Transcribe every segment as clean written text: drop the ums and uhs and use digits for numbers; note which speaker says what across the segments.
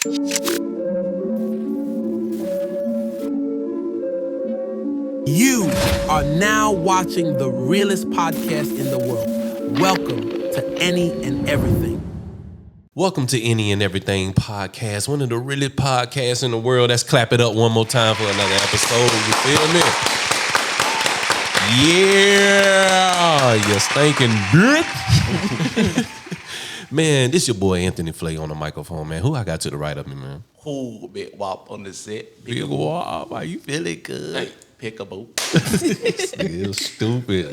Speaker 1: You are now watching the realest podcast in the world. Welcome to Any and Everything.
Speaker 2: Welcome to Any and Everything podcast, one of the realest podcasts in the world. Let's clap it up one more time for another episode. You feel me? Yeah, you stinking bitch. Man, this your boy Anthony Flay on the microphone, man. Who I got to the right of me, man?
Speaker 3: Whole bit wop on the set.
Speaker 2: Big Wop, how you feeling good?
Speaker 3: Hey, pickable.
Speaker 2: Still stupid,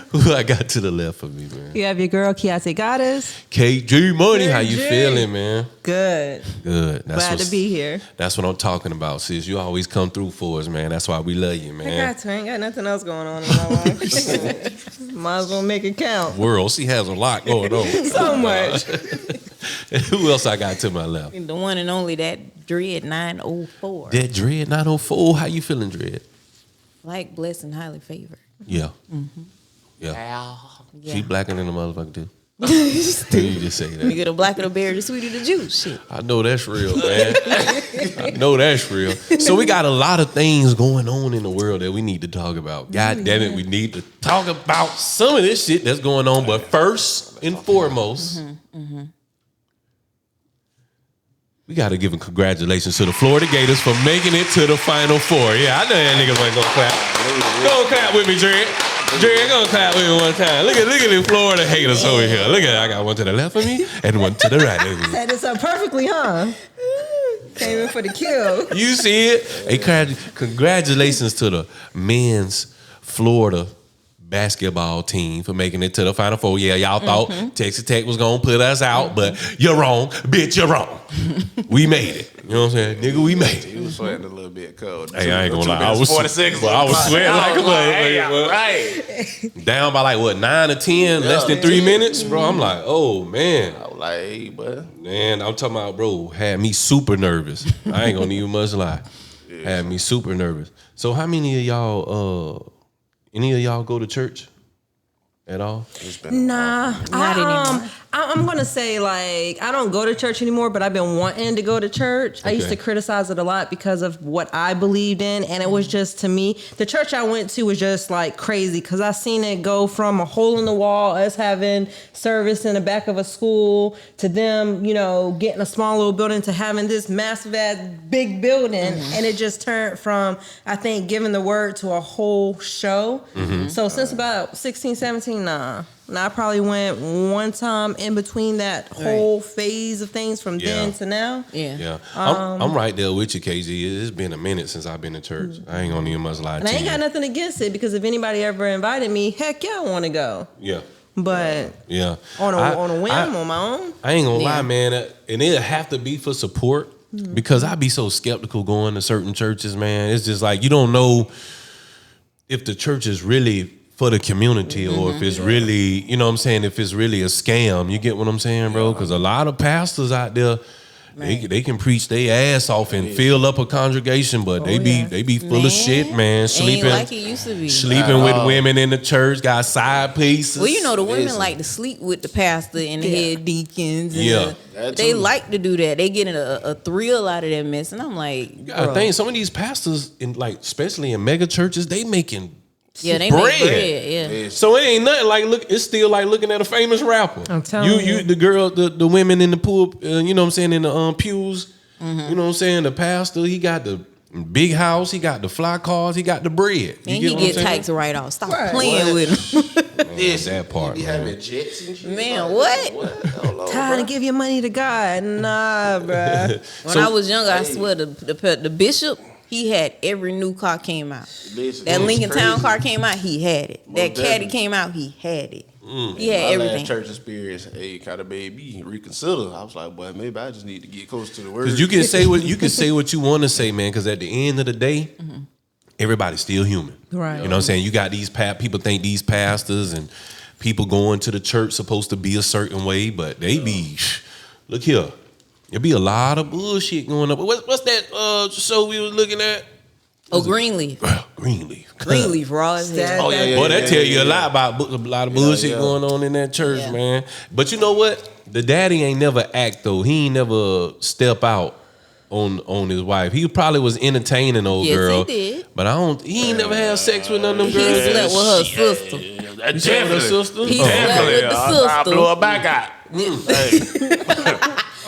Speaker 2: Who I got to the left of me, man?
Speaker 4: You have your girl, Kiate Goddess.
Speaker 2: KG Money, how you
Speaker 4: KG.
Speaker 2: feeling, man?
Speaker 4: Good.
Speaker 2: Good.
Speaker 4: Glad to be here.
Speaker 2: That's what I'm talking about, sis. You always come through for us, man. That's why we love you, man.
Speaker 4: I ain't got nothing else going on in my life. Might as well make it count.
Speaker 2: World, she has a lot going on.
Speaker 4: So much.
Speaker 2: Who else I got to my left?
Speaker 5: The one and only that Dread 904.
Speaker 2: That Dread 904. How you feeling, Dread?
Speaker 5: Like, blessed, and highly favored.
Speaker 2: Yeah.
Speaker 5: Mm-hmm.
Speaker 2: Yeah.
Speaker 5: Yeah.
Speaker 2: She blacker than a motherfucker, too. You just say
Speaker 5: You
Speaker 2: that.
Speaker 5: get a blacker the berry, the sweeter the juice. Shit.
Speaker 2: I know that's real, man. I know that's real. So we got a lot of things going on in the world that we need to talk about. God damn it, we need to talk about some of this shit that's going on. But first and foremost, we got to give a congratulations to the Florida Gators for making it to the Final Four. Yeah, I know that niggas ain't gonna clap. Go clap with me, Dre. Dre, go clap with me one time. Look at the Florida haters over here. Look at it. I got one to the left of me and one to the right of me.
Speaker 4: Set this up perfectly, huh? Came in for the kill.
Speaker 2: You see it? Hey, congratulations to the men's Florida basketball team for making it to the Final Four. Yeah, y'all thought Texas Tech was going to put us out, but you're wrong. Bitch, you're wrong. We made it. You know what I'm saying? Nigga, we made it.
Speaker 3: He was sweating a little bit cold.
Speaker 2: Hey, I ain't gonna lie. I was
Speaker 3: 46.
Speaker 2: Well, I was sweating like a motherfucker.
Speaker 3: Right.
Speaker 2: Down by like, what, 9 or 10, less than 3 minutes? Bro, I'm like, oh, man.
Speaker 3: I was like, hey, bud.
Speaker 2: Man, I'm talking about, bro, had me super nervous. I ain't gonna even much lie. Had me super nervous. So how many of y'all, any of y'all go to church at all?
Speaker 4: Nah,
Speaker 5: Not anymore.
Speaker 4: I'm gonna say, like, I don't go to church anymore, but I've been wanting to go to church. I used to criticize it a lot because of what I believed in, and it was just, to me, the church I went to was just like crazy because I seen it go from a hole in the wall, us having service in the back of a school, to them, you know, getting a small little building, to having this massive ass big building, and it just turned from, I think, giving the word to a whole show. So since about 16, 17, nah. And I probably went one time in between that whole phase of things from then to now.
Speaker 2: Yeah. I'm right there with you, KG. It's been a minute since I've been to church. I ain't gonna even much lie to you.
Speaker 4: And I ain't got nothing against it because if anybody ever invited me, heck yeah, I want to go.
Speaker 2: Yeah.
Speaker 4: But on a whim, on my own.
Speaker 2: I ain't gonna lie, man. And it'll have to be for support because I be so skeptical going to certain churches, man. It's just like you don't know if the church is really for the community or if it's really, you know what I'm saying, if it's really a scam. You get what I'm saying, bro? Because a lot of pastors out there, they can preach their ass off and fill up a congregation, but they be full of shit, man. Sleeping
Speaker 5: Ain't like it used to be.
Speaker 2: Sleeping with women in the church, got side pieces.
Speaker 5: Well, you know, the women like to sleep with the pastor and the head deacons. And
Speaker 3: That
Speaker 5: they
Speaker 3: too.
Speaker 5: like to do that. They get a thrill out of that mess. And I'm like,
Speaker 2: I think some of these pastors, in like especially in mega churches, they making
Speaker 5: they
Speaker 2: bread.
Speaker 5: make bread. Yeah.
Speaker 2: So it ain't nothing like it's still like looking at a famous rapper.
Speaker 4: I'm telling you.
Speaker 2: the girl, the women in the pool, you know what I'm saying, in the pews. You know what I'm saying. The pastor, he got the big house, he got the fly cars, he got the bread.
Speaker 5: And he get taxed right off. Stop playing with him.
Speaker 2: It's that part.
Speaker 3: He
Speaker 2: Man.
Speaker 3: having jets and shit.
Speaker 5: Man, what?
Speaker 3: Hold on,
Speaker 4: Time
Speaker 3: bro.
Speaker 4: to give your money to God. Nah, bruh.
Speaker 5: When I was younger, I swear the bishop, he had every new car came out. That Lincoln Town car came out, he had it. That Caddy came out, he had it. He had
Speaker 3: My
Speaker 5: everything.
Speaker 3: last church experience, hey, kind of made me reconsider. I was like, boy, maybe I just need to get close to the word.
Speaker 2: Because you can say what you want to say, man. Because at the end of the day, everybody's still human.
Speaker 4: Right.
Speaker 2: You know what I'm saying? You got these people think these pastors and people going to the church supposed to be a certain way, but they be, look here, there be a lot of bullshit going up. What's that show we was looking at?
Speaker 5: Oh, Greenleaf. Greenleaf raw as hell.
Speaker 3: Oh yeah.
Speaker 2: Boy, that tell you a lot about a lot of bullshit going on in that church, man. But you know what? The daddy ain't never act though. He ain't never step out on his wife. He probably was entertaining old girl.
Speaker 5: He did.
Speaker 2: But he ain't never had sex with none of them girls.
Speaker 5: He slept with her sister.
Speaker 2: You slept with her sister?
Speaker 5: He slept with the sister.
Speaker 3: I blew her back out. Hey.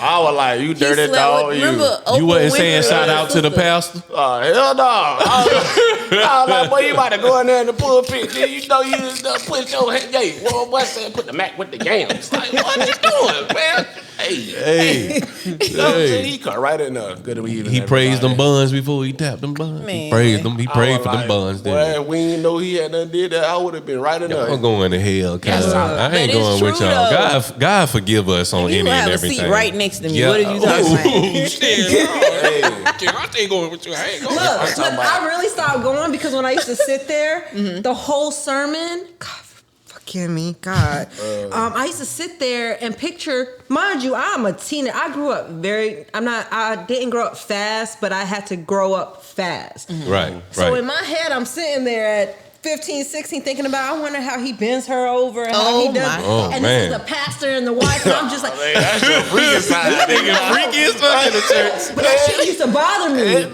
Speaker 3: I was like, you dirty dog.
Speaker 2: You wasn't saying shout out to the pastor?
Speaker 3: Hell no. I was like, boy, you about to go in there in the pulpit. You know you just put your head. Hey, what said put the Mac with the yams? Like, what you doing, man? Hey. He cut right in there. Good to be even.
Speaker 2: He praised them buns before he tapped them buns.
Speaker 5: Man.
Speaker 2: He praised them. He prayed for them buns.
Speaker 3: Boy, we didn't know he had done did that. I would have been right in there.
Speaker 2: I'm going to hell, cuz. I ain't going
Speaker 5: true,
Speaker 2: with y'all. God forgive us on any and everything.
Speaker 5: You have a seat right next to me. What are you talking about?
Speaker 2: I ain't going with you. I ain't going
Speaker 4: Look, I really stopped going because when I used to sit there, the whole sermon, God, forgive me, God. I used to sit there and picture, mind you, I'm a teenager. I grew up I didn't grow up fast, but I had to grow up fast.
Speaker 2: Right.
Speaker 4: So in my head, I'm sitting there at 15, 16, thinking about, I wonder how he bends her over and how he does. And this is the pastor and the wife, and I'm just like,
Speaker 3: That's your freaking side.
Speaker 2: Freaky as fuck in the church.
Speaker 4: but that shit used to bother me.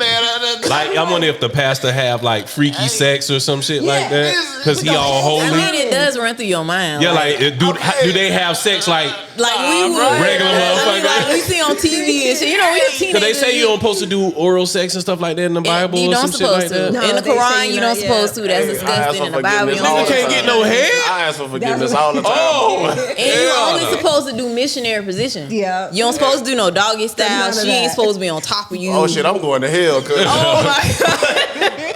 Speaker 2: Like, I wonder if the pastor have like freaky sex or some shit like that, because he all
Speaker 5: I
Speaker 2: holy.
Speaker 5: mean, it does run through your mind.
Speaker 2: Yeah, like do they have sex like
Speaker 5: we would
Speaker 2: regular motherfuckers?
Speaker 5: like we see on TV and shit. You know, we teenagers.
Speaker 2: Because they say you don't supposed to do oral sex and stuff like that in the Bible
Speaker 5: You
Speaker 2: or
Speaker 5: don't
Speaker 2: some shit like
Speaker 5: supposed to.
Speaker 2: that.
Speaker 5: In the
Speaker 4: they say
Speaker 5: Quran,
Speaker 4: you're
Speaker 5: you
Speaker 4: not,
Speaker 5: don't supposed to. That's disgusting. In the Bible, you
Speaker 2: Nigga can't get no head.
Speaker 3: I ask for forgiveness all the time.
Speaker 5: And you only supposed to do missionary position.
Speaker 4: Yeah.
Speaker 5: You don't supposed to do no doggy style.
Speaker 4: None of
Speaker 5: She ain't
Speaker 4: that.
Speaker 5: supposed to be on top of you.
Speaker 3: Oh shit, I'm going to hell, cuz.
Speaker 5: Oh my God.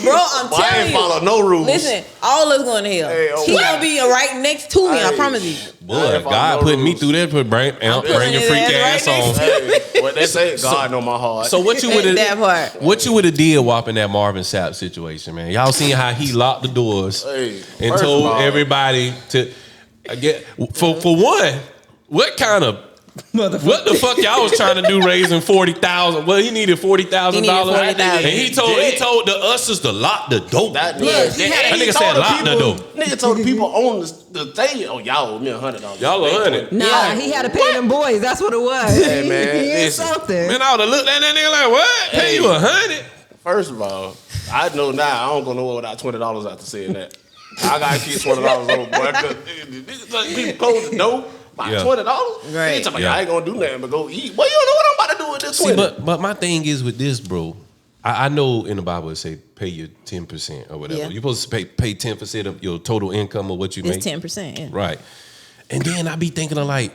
Speaker 5: Bro, I'm
Speaker 3: Well, I
Speaker 5: telling
Speaker 3: ain't
Speaker 5: you.
Speaker 3: follow no rules.
Speaker 5: Listen, all of us going to hell.
Speaker 3: Hey,
Speaker 5: He gonna be right next to me. I promise you.
Speaker 2: Boy, God putting me through that, bring your freak ass on.
Speaker 3: Hey, what they say, God know my heart.
Speaker 2: So what you would
Speaker 5: That
Speaker 2: have
Speaker 5: part.
Speaker 2: what you would have did whopping that Marvin Sapp situation, man? Y'all seen how he locked the doors
Speaker 3: Hey,
Speaker 2: and
Speaker 3: first
Speaker 2: told
Speaker 3: of all-
Speaker 2: everybody to get for one, what kind of what the fuck y'all was trying to do raising $40,000? Well, he needed $40,000,
Speaker 5: He needed $40,000.
Speaker 2: and he told the ushers to lock the door.
Speaker 3: That
Speaker 5: Look,
Speaker 2: nigga said lock the door.
Speaker 3: Nigga told the people on the thing, oh, y'all owe me $100.
Speaker 2: Y'all are $100.
Speaker 4: Nah, he had to pay them boys. That's what it was.
Speaker 3: Hey, man,
Speaker 4: he had
Speaker 3: listen.
Speaker 4: something.
Speaker 2: Man, I would have looked at that nigga like, what? Pay you $100?
Speaker 3: First of all, I know now I don't go nowhere without $20 after saying that. I gotta keep $20 on, boy. Cause people close the door by
Speaker 2: Yeah.
Speaker 3: $20.
Speaker 5: Right.
Speaker 3: They talking about,
Speaker 2: Yeah.
Speaker 3: I ain't gonna do nothing but go eat. Well, you don't know what I'm about to do with this
Speaker 2: See,
Speaker 3: $20.
Speaker 2: but my thing is with this, bro. I know in the Bible it say pay your 10% or whatever.
Speaker 5: Yeah.
Speaker 2: You're supposed to pay 10% of your total income of what you make.
Speaker 5: It's 10%. Yeah.
Speaker 2: Right. And then I be thinking of like,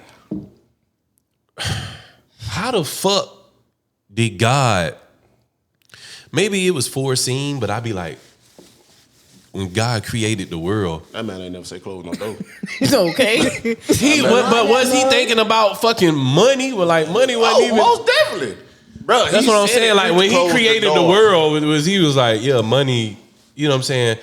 Speaker 2: how the fuck did God? Maybe it was foreseen, but I be like, when God created the world,
Speaker 3: That man ain't never say close no door.
Speaker 5: It's okay.
Speaker 2: but was he thinking about fucking money? Well, like money wasn't even.
Speaker 3: Most definitely. Bro,
Speaker 2: That's what I'm saying. Like when he created the world, he was like, yeah, money. You know what I'm saying?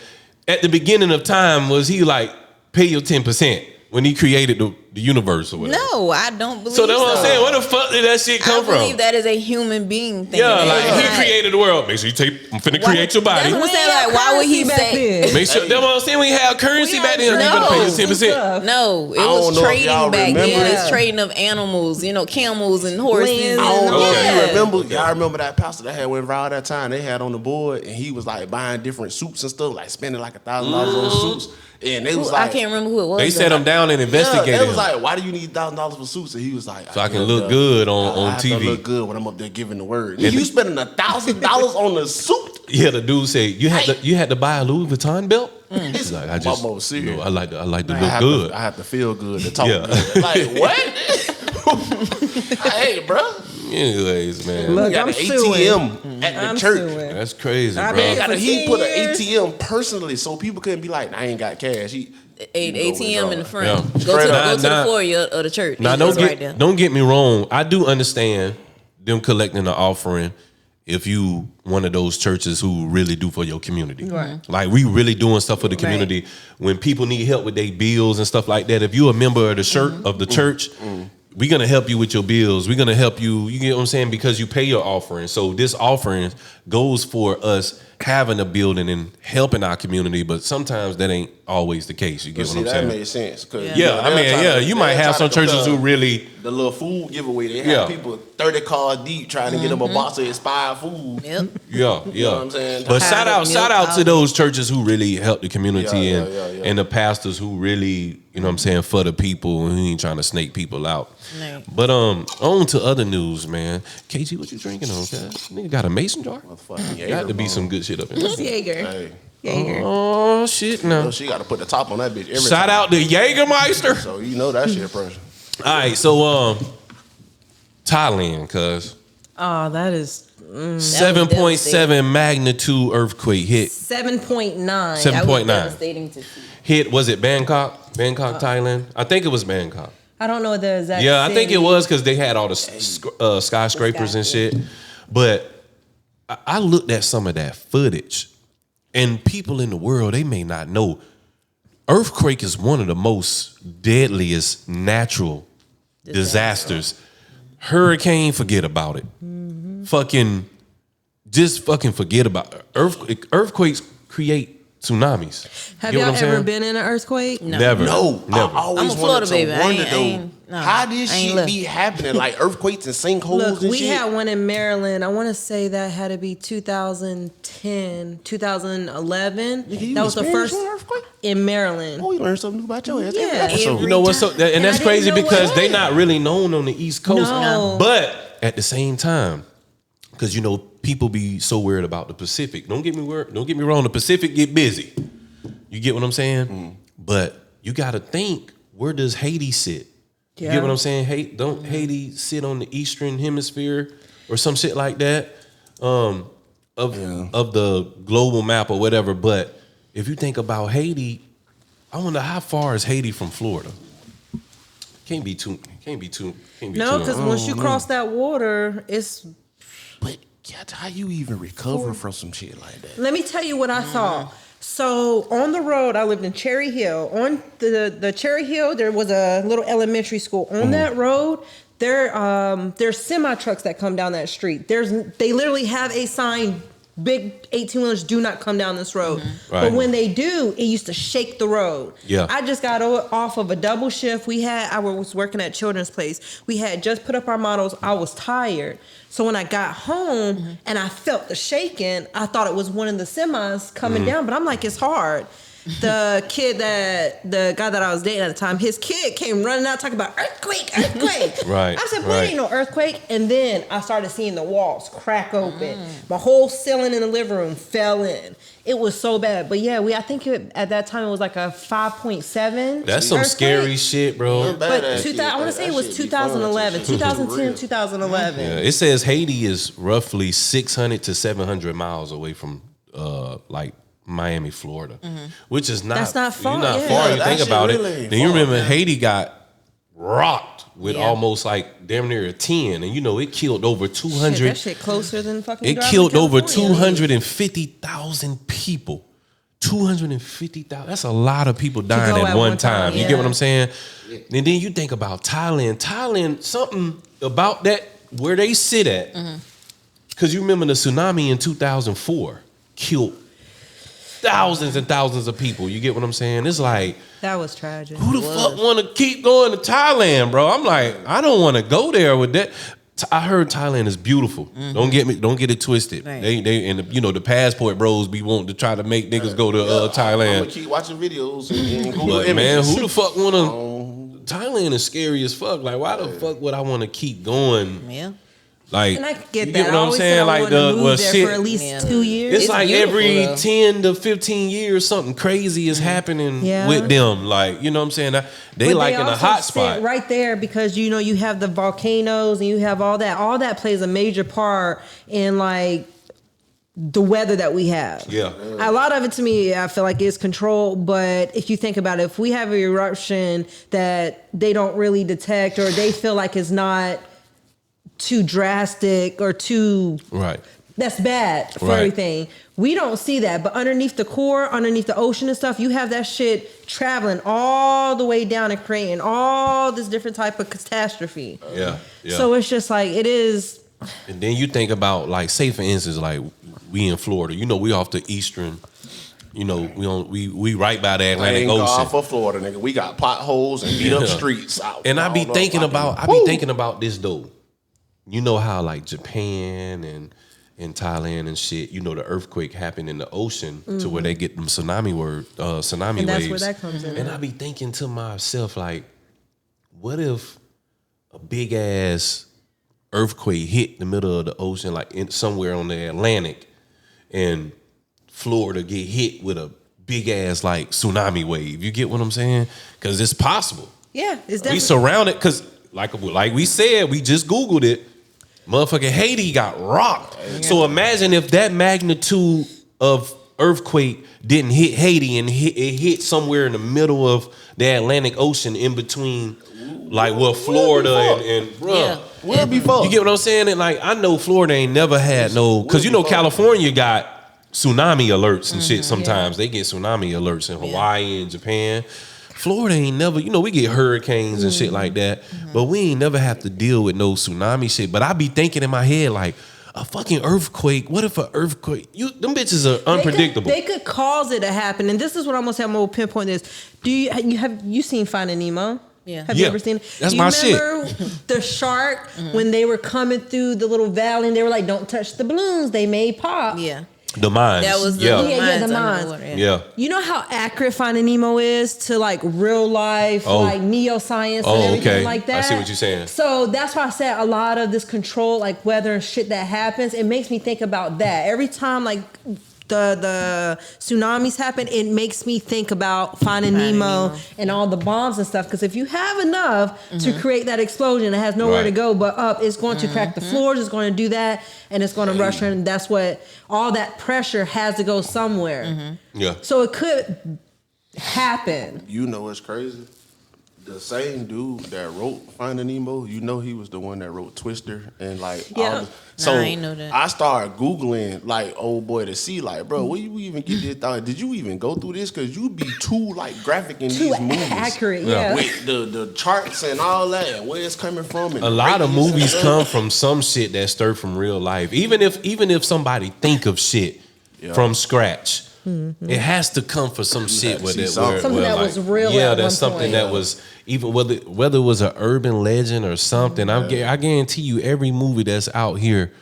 Speaker 2: At the beginning of time, was he like, pay your 10% when he created the universe or whatever?
Speaker 5: No, I don't believe
Speaker 2: So that's what I'm saying. Where the fuck did that shit come
Speaker 5: I believe
Speaker 2: from?
Speaker 5: that is a human being thing.
Speaker 2: Yeah, like
Speaker 5: It's
Speaker 2: he
Speaker 5: not-
Speaker 2: created the world. Make sure you I'm finna create your body.
Speaker 5: That's what I'm saying.
Speaker 4: We had
Speaker 5: Like, why would he
Speaker 4: currency back
Speaker 5: say?
Speaker 4: then.
Speaker 2: Make sure that's what I'm saying. We had currency back then. You gotta pay your 10%.
Speaker 5: No, it
Speaker 3: I don't
Speaker 5: was
Speaker 3: know if
Speaker 5: trading
Speaker 3: y'all
Speaker 5: back then.
Speaker 3: remember
Speaker 5: It's
Speaker 4: it.
Speaker 5: trading of animals, camels and horses.
Speaker 4: Lands.
Speaker 5: And,
Speaker 3: I don't know if
Speaker 5: yeah.
Speaker 3: you remember. Y'all remember that pastor that had went around that time? They had on the board, and he was like buying different suits and stuff, like spending like $1,000 on suits. And they was
Speaker 5: I
Speaker 3: like,
Speaker 5: can't remember who it was.
Speaker 2: They
Speaker 5: though.
Speaker 2: sat him down and
Speaker 3: yeah,
Speaker 2: investigated
Speaker 3: they was
Speaker 2: him.
Speaker 3: like, why do you need $1,000 for suits? And he was like,
Speaker 2: So I can look good on
Speaker 3: I have to
Speaker 2: TV.
Speaker 3: look good when I'm up there giving the word. You spending $1,000 on the suit?
Speaker 2: Yeah, the dude said you had to buy a Louis Vuitton belt. He's like, I just,
Speaker 3: Mama was serious.
Speaker 2: I like to
Speaker 3: I
Speaker 2: look
Speaker 3: have
Speaker 2: good.
Speaker 3: To, I have to feel good to talk
Speaker 2: Yeah.
Speaker 3: good. Like what? Hey, bro.
Speaker 2: Anyways, man,
Speaker 3: We
Speaker 4: Look,
Speaker 3: got
Speaker 4: I'm
Speaker 3: an
Speaker 4: suing.
Speaker 3: ATM at the
Speaker 4: I'm
Speaker 3: church.
Speaker 4: suing.
Speaker 2: that's crazy,
Speaker 4: I
Speaker 2: bro.
Speaker 4: mean,
Speaker 3: Man,
Speaker 4: for
Speaker 3: he put an
Speaker 4: 10 years.
Speaker 3: ATM personally, so people couldn't be like, I ain't got cash. He
Speaker 5: ATM in the front.
Speaker 2: Yeah.
Speaker 5: Go
Speaker 3: Straight
Speaker 5: to
Speaker 3: up.
Speaker 5: the
Speaker 2: Nah.
Speaker 5: foyer of the church.
Speaker 2: Now
Speaker 5: It's right there.
Speaker 2: don't get me wrong. I do understand them collecting the offering if you one of those churches who really do for your community.
Speaker 5: Right.
Speaker 2: Like we really doing stuff for the community. When people need help with their bills and stuff like that, if you a member of the church, we're gonna help you with your bills. We're gonna help you. You get what I'm saying? Because you pay your offering. So this offering goes for us having a building and helping our community, but sometimes that ain't always the case. You get what I'm saying?
Speaker 3: That made sense.
Speaker 2: You might have some churches who really
Speaker 3: the little food giveaway. They have people 30 cars deep trying to get them a box of expired food.
Speaker 5: Yep.
Speaker 2: Yeah.
Speaker 3: You know what I'm saying?
Speaker 2: But shout out to those churches who really help the community and the pastors who really, you know what I'm saying, for the people and who ain't trying to snake people out.
Speaker 5: Right.
Speaker 2: But on to other news, man. KG, what you drinking on, cuz? Nigga got a mason jar? Got to be some good shit up in there.
Speaker 4: Jaeger.
Speaker 3: Hey.
Speaker 4: Jaeger.
Speaker 2: Oh shit, no.
Speaker 3: She got to put the top on that bitch every
Speaker 2: Shout
Speaker 3: time.
Speaker 2: out to Jägermeister.
Speaker 3: So you know that shit pressure.
Speaker 2: All right, so Thailand, cuz.
Speaker 4: Oh, that is
Speaker 2: 7.7 magnitude earthquake hit.
Speaker 4: 7.9.
Speaker 2: 7.9.
Speaker 5: Devastating to see.
Speaker 2: Hit, was it Bangkok? Thailand? I think it was Bangkok.
Speaker 4: I don't know the exact.
Speaker 2: Yeah, I think
Speaker 4: city.
Speaker 2: it was because they had all the skyscrapers and shit. But I looked at some of that footage, and people in the world, they may not know. Earthquake is one of the most deadliest natural disasters. Hurricane, forget about it. Just forget about it. Earthquakes create tsunamis.
Speaker 4: Have
Speaker 2: You know
Speaker 4: y'all
Speaker 2: what I'm
Speaker 4: ever
Speaker 2: saying?
Speaker 4: been in an earthquake?
Speaker 2: Never.
Speaker 3: No, I
Speaker 2: Never.
Speaker 3: always
Speaker 5: I'm a
Speaker 3: wanted
Speaker 5: Florida
Speaker 3: to
Speaker 5: baby.
Speaker 3: wonder
Speaker 5: I
Speaker 3: though,
Speaker 5: ain't- no,
Speaker 3: how this
Speaker 5: I ain't
Speaker 3: shit
Speaker 5: left.
Speaker 3: be happening, like earthquakes and sinkholes
Speaker 4: Look,
Speaker 3: and
Speaker 4: we
Speaker 3: shit?
Speaker 4: had one in Maryland. I want to say that had to be 2010, 2011.
Speaker 3: You
Speaker 4: That was the
Speaker 3: experienced
Speaker 4: first
Speaker 3: one earthquake?
Speaker 4: in Maryland.
Speaker 3: Oh, you learned something new about your ass.
Speaker 4: Yeah.
Speaker 3: Every episode.
Speaker 2: You know what's so, and
Speaker 4: And
Speaker 2: that's
Speaker 4: I didn't
Speaker 2: crazy
Speaker 4: know what
Speaker 2: because
Speaker 4: it
Speaker 2: they
Speaker 4: was.
Speaker 2: not really known on the East Coast.
Speaker 4: No.
Speaker 2: But at the same time, because you know people be so worried about the Pacific. Don't get me wrong. The Pacific get busy. You get what I'm saying? But you got to think, where does Haiti sit? You
Speaker 4: Yeah.
Speaker 2: get what I'm saying? Don't Haiti sit on the Eastern Hemisphere or some shit like that of the global map or whatever? But if you think about Haiti, I wonder how far is Haiti from Florida? Can't be too.
Speaker 4: No, because once you cross that water, it's.
Speaker 3: But how you even recover from some shit like that?
Speaker 4: Let me tell you what I thought. So on the road, I lived in Cherry Hill. On the Cherry Hill, there was a little elementary school. On that road, there's semi trucks that come down that street. They literally have a sign, big 18-wheelers do not come down this road.
Speaker 2: Right.
Speaker 4: But when they do, it used to shake the road.
Speaker 2: Yeah.
Speaker 4: I just got off of a double shift. I was working at Children's Place. We had just put up our models. I was tired. So when I got home and I felt the shaking, I thought it was one of the semis coming down, but I'm like, it's hard. The guy that I was dating at the time, his kid came running out talking about earthquake.
Speaker 2: Right,
Speaker 4: I said, boy,
Speaker 2: right.
Speaker 4: ain't no earthquake. And then I started seeing the walls crack open. My whole ceiling in the living room fell in. It was so bad. But yeah, I think at that time it was like a 5.7.
Speaker 2: That's some
Speaker 4: earthquake.
Speaker 2: scary shit, bro.
Speaker 4: But I want to say it was 2011, 2010, 2011.
Speaker 2: Yeah, it says Haiti is roughly 600 to 700 miles away from like Miami, Florida, which is not.
Speaker 4: That's not far,
Speaker 2: You're not
Speaker 4: yeah.
Speaker 2: far.
Speaker 3: Yeah,
Speaker 2: You
Speaker 3: that
Speaker 2: think
Speaker 3: shit
Speaker 2: about
Speaker 3: really
Speaker 2: it.
Speaker 3: ain't
Speaker 2: Then you
Speaker 3: far,
Speaker 2: remember
Speaker 3: man.
Speaker 2: Haiti got rocked with
Speaker 4: Yeah.
Speaker 2: almost like damn near a 10, and you know it killed over 200.
Speaker 4: Shit, that shit closer than fucking.
Speaker 2: It
Speaker 4: driving
Speaker 2: killed
Speaker 4: to
Speaker 2: over
Speaker 4: California.
Speaker 2: 250,000 people. 250,000. That's a lot of people dying
Speaker 4: go
Speaker 2: at
Speaker 4: at
Speaker 2: one
Speaker 4: one
Speaker 2: time.
Speaker 4: time,
Speaker 2: You get
Speaker 4: yeah.
Speaker 2: what I'm saying? And then you think about Thailand. Thailand, something about that where they sit at. Because you remember the tsunami in 2004 killed thousands and thousands of people. You get what I'm saying? It's like,
Speaker 4: That was tragic.
Speaker 2: who the fuck want to keep going to Thailand, bro? I'm like, I don't want to go there with that. I heard Thailand is beautiful. Don't get it twisted.
Speaker 5: Right.
Speaker 2: They and the passport bros be wanting to try to make niggas go to
Speaker 3: I'm
Speaker 2: Thailand.
Speaker 3: gonna keep watching videos and Google
Speaker 2: But man,
Speaker 3: images.
Speaker 2: who the fuck wanna? Thailand is scary as fuck. Like, why the fuck would I want to keep going?
Speaker 5: Yeah.
Speaker 2: Like,
Speaker 4: And I get
Speaker 2: you
Speaker 4: that.
Speaker 2: get what
Speaker 4: I
Speaker 2: I'm
Speaker 4: always
Speaker 2: saying?
Speaker 4: said I
Speaker 2: Like
Speaker 4: wanted to move there
Speaker 2: shit.
Speaker 4: for at least
Speaker 5: Yeah.
Speaker 4: 2 years.
Speaker 2: It's
Speaker 5: It's
Speaker 2: like
Speaker 5: beautiful,
Speaker 2: every
Speaker 5: though.
Speaker 2: 10 to 15 years, something crazy is happening
Speaker 4: Yeah.
Speaker 2: with them. Like, you know what I'm saying? They
Speaker 4: But
Speaker 2: like in a
Speaker 4: also
Speaker 2: hot
Speaker 4: sit
Speaker 2: spot.
Speaker 4: right there because you have the volcanoes and you have all that. All that plays a major part in like the weather that we have.
Speaker 2: Yeah.
Speaker 4: A lot of it to me, I feel like is controlled. But if you think about it, if we have an eruption that they don't really detect or they feel like it's not too drastic or too
Speaker 2: Right.
Speaker 4: that's bad for
Speaker 2: Right.
Speaker 4: everything. We don't see that, but underneath the core, underneath the ocean and stuff, you have that shit traveling all the way down and creating all this different type of catastrophe.
Speaker 2: Yeah. Yeah.
Speaker 4: So it's just like it is
Speaker 2: And then you think about like, say for instance, like we in Florida, you know, we off the eastern, you know, we right by the Atlantic
Speaker 3: Thank God
Speaker 2: Ocean.
Speaker 3: for Florida, nigga. We got potholes and beat up streets.
Speaker 2: And I be thinking about this though. You know how like Japan and Thailand and shit, you know, the earthquake happened in the ocean to where they get them tsunami
Speaker 4: and that's
Speaker 2: waves.
Speaker 4: where that comes in.
Speaker 2: And I be thinking to myself, like, what if a big ass earthquake hit the middle of the ocean, like somewhere on the Atlantic, and Florida get hit with a big ass like tsunami wave? You get what I'm saying? Because it's possible.
Speaker 4: Yeah, it's definitely.
Speaker 2: We surrounded because like we said, we just Googled it. Motherfucking Haiti got rocked. Yeah. So imagine if that magnitude of earthquake didn't hit Haiti and it hit somewhere in the middle of the Atlantic Ocean in between, like Florida and bruh.
Speaker 3: Where before?
Speaker 2: You get what I'm saying? And like I know Florida ain't never had no, because you know California got tsunami alerts and shit. Sometimes they get tsunami alerts in Hawaii and Japan. Florida ain't never, you know, we get hurricanes and shit like that, but we ain't never have to deal with no tsunami shit. But I be thinking in my head like, a fucking earthquake. What if an earthquake? Them bitches are unpredictable.
Speaker 4: They could cause it to happen, and this is what I'm gonna say. I'm gonna pinpoint this. Do you seen Finding Nemo?
Speaker 5: Yeah.
Speaker 4: Have you ever seen it?
Speaker 2: That's my shit.
Speaker 4: Remember the shark when they were coming through the little valley and they were like, "Don't touch the balloons. They may pop."
Speaker 5: Yeah.
Speaker 2: The mines.
Speaker 5: That was the
Speaker 4: the
Speaker 5: mines.
Speaker 4: mines.
Speaker 2: Yeah.
Speaker 4: You know how accurate Finding Nemo is to like real life, like neoscience and everything like that?
Speaker 2: I see what you're saying.
Speaker 4: So that's why I said a lot of this control, like weather and shit that happens, it makes me think about that. Every time like the tsunamis happen, it makes me think about Finding Nemo and all the bombs and stuff. Because if you have enough to create that explosion, it has nowhere to go but up. It's going to crack the floors. It's going to do that, and it's going to rush in. That's what all that pressure has to go somewhere.
Speaker 2: Yeah.
Speaker 4: So it could happen.
Speaker 3: You know what's crazy? The same dude that wrote Finding Nemo, you know he was the one that wrote Twister and like all the, so
Speaker 5: I ain't know that.
Speaker 3: I started Googling like old boy to see like, bro, where you even get this thought? Did you even go through this? Cause you be too like graphic in these movies.
Speaker 4: Accurate,
Speaker 3: With the charts and all that and where it's coming from. And
Speaker 2: a lot of movies come from some shit that stirred from real life. Even if somebody think of shit from scratch. It has to come for some shit with it.
Speaker 4: Something that was real.
Speaker 2: Yeah,
Speaker 4: at
Speaker 2: that's
Speaker 4: one
Speaker 2: something
Speaker 4: point.
Speaker 2: that was even whether it was an urban legend or something. I guarantee you, every movie that's out here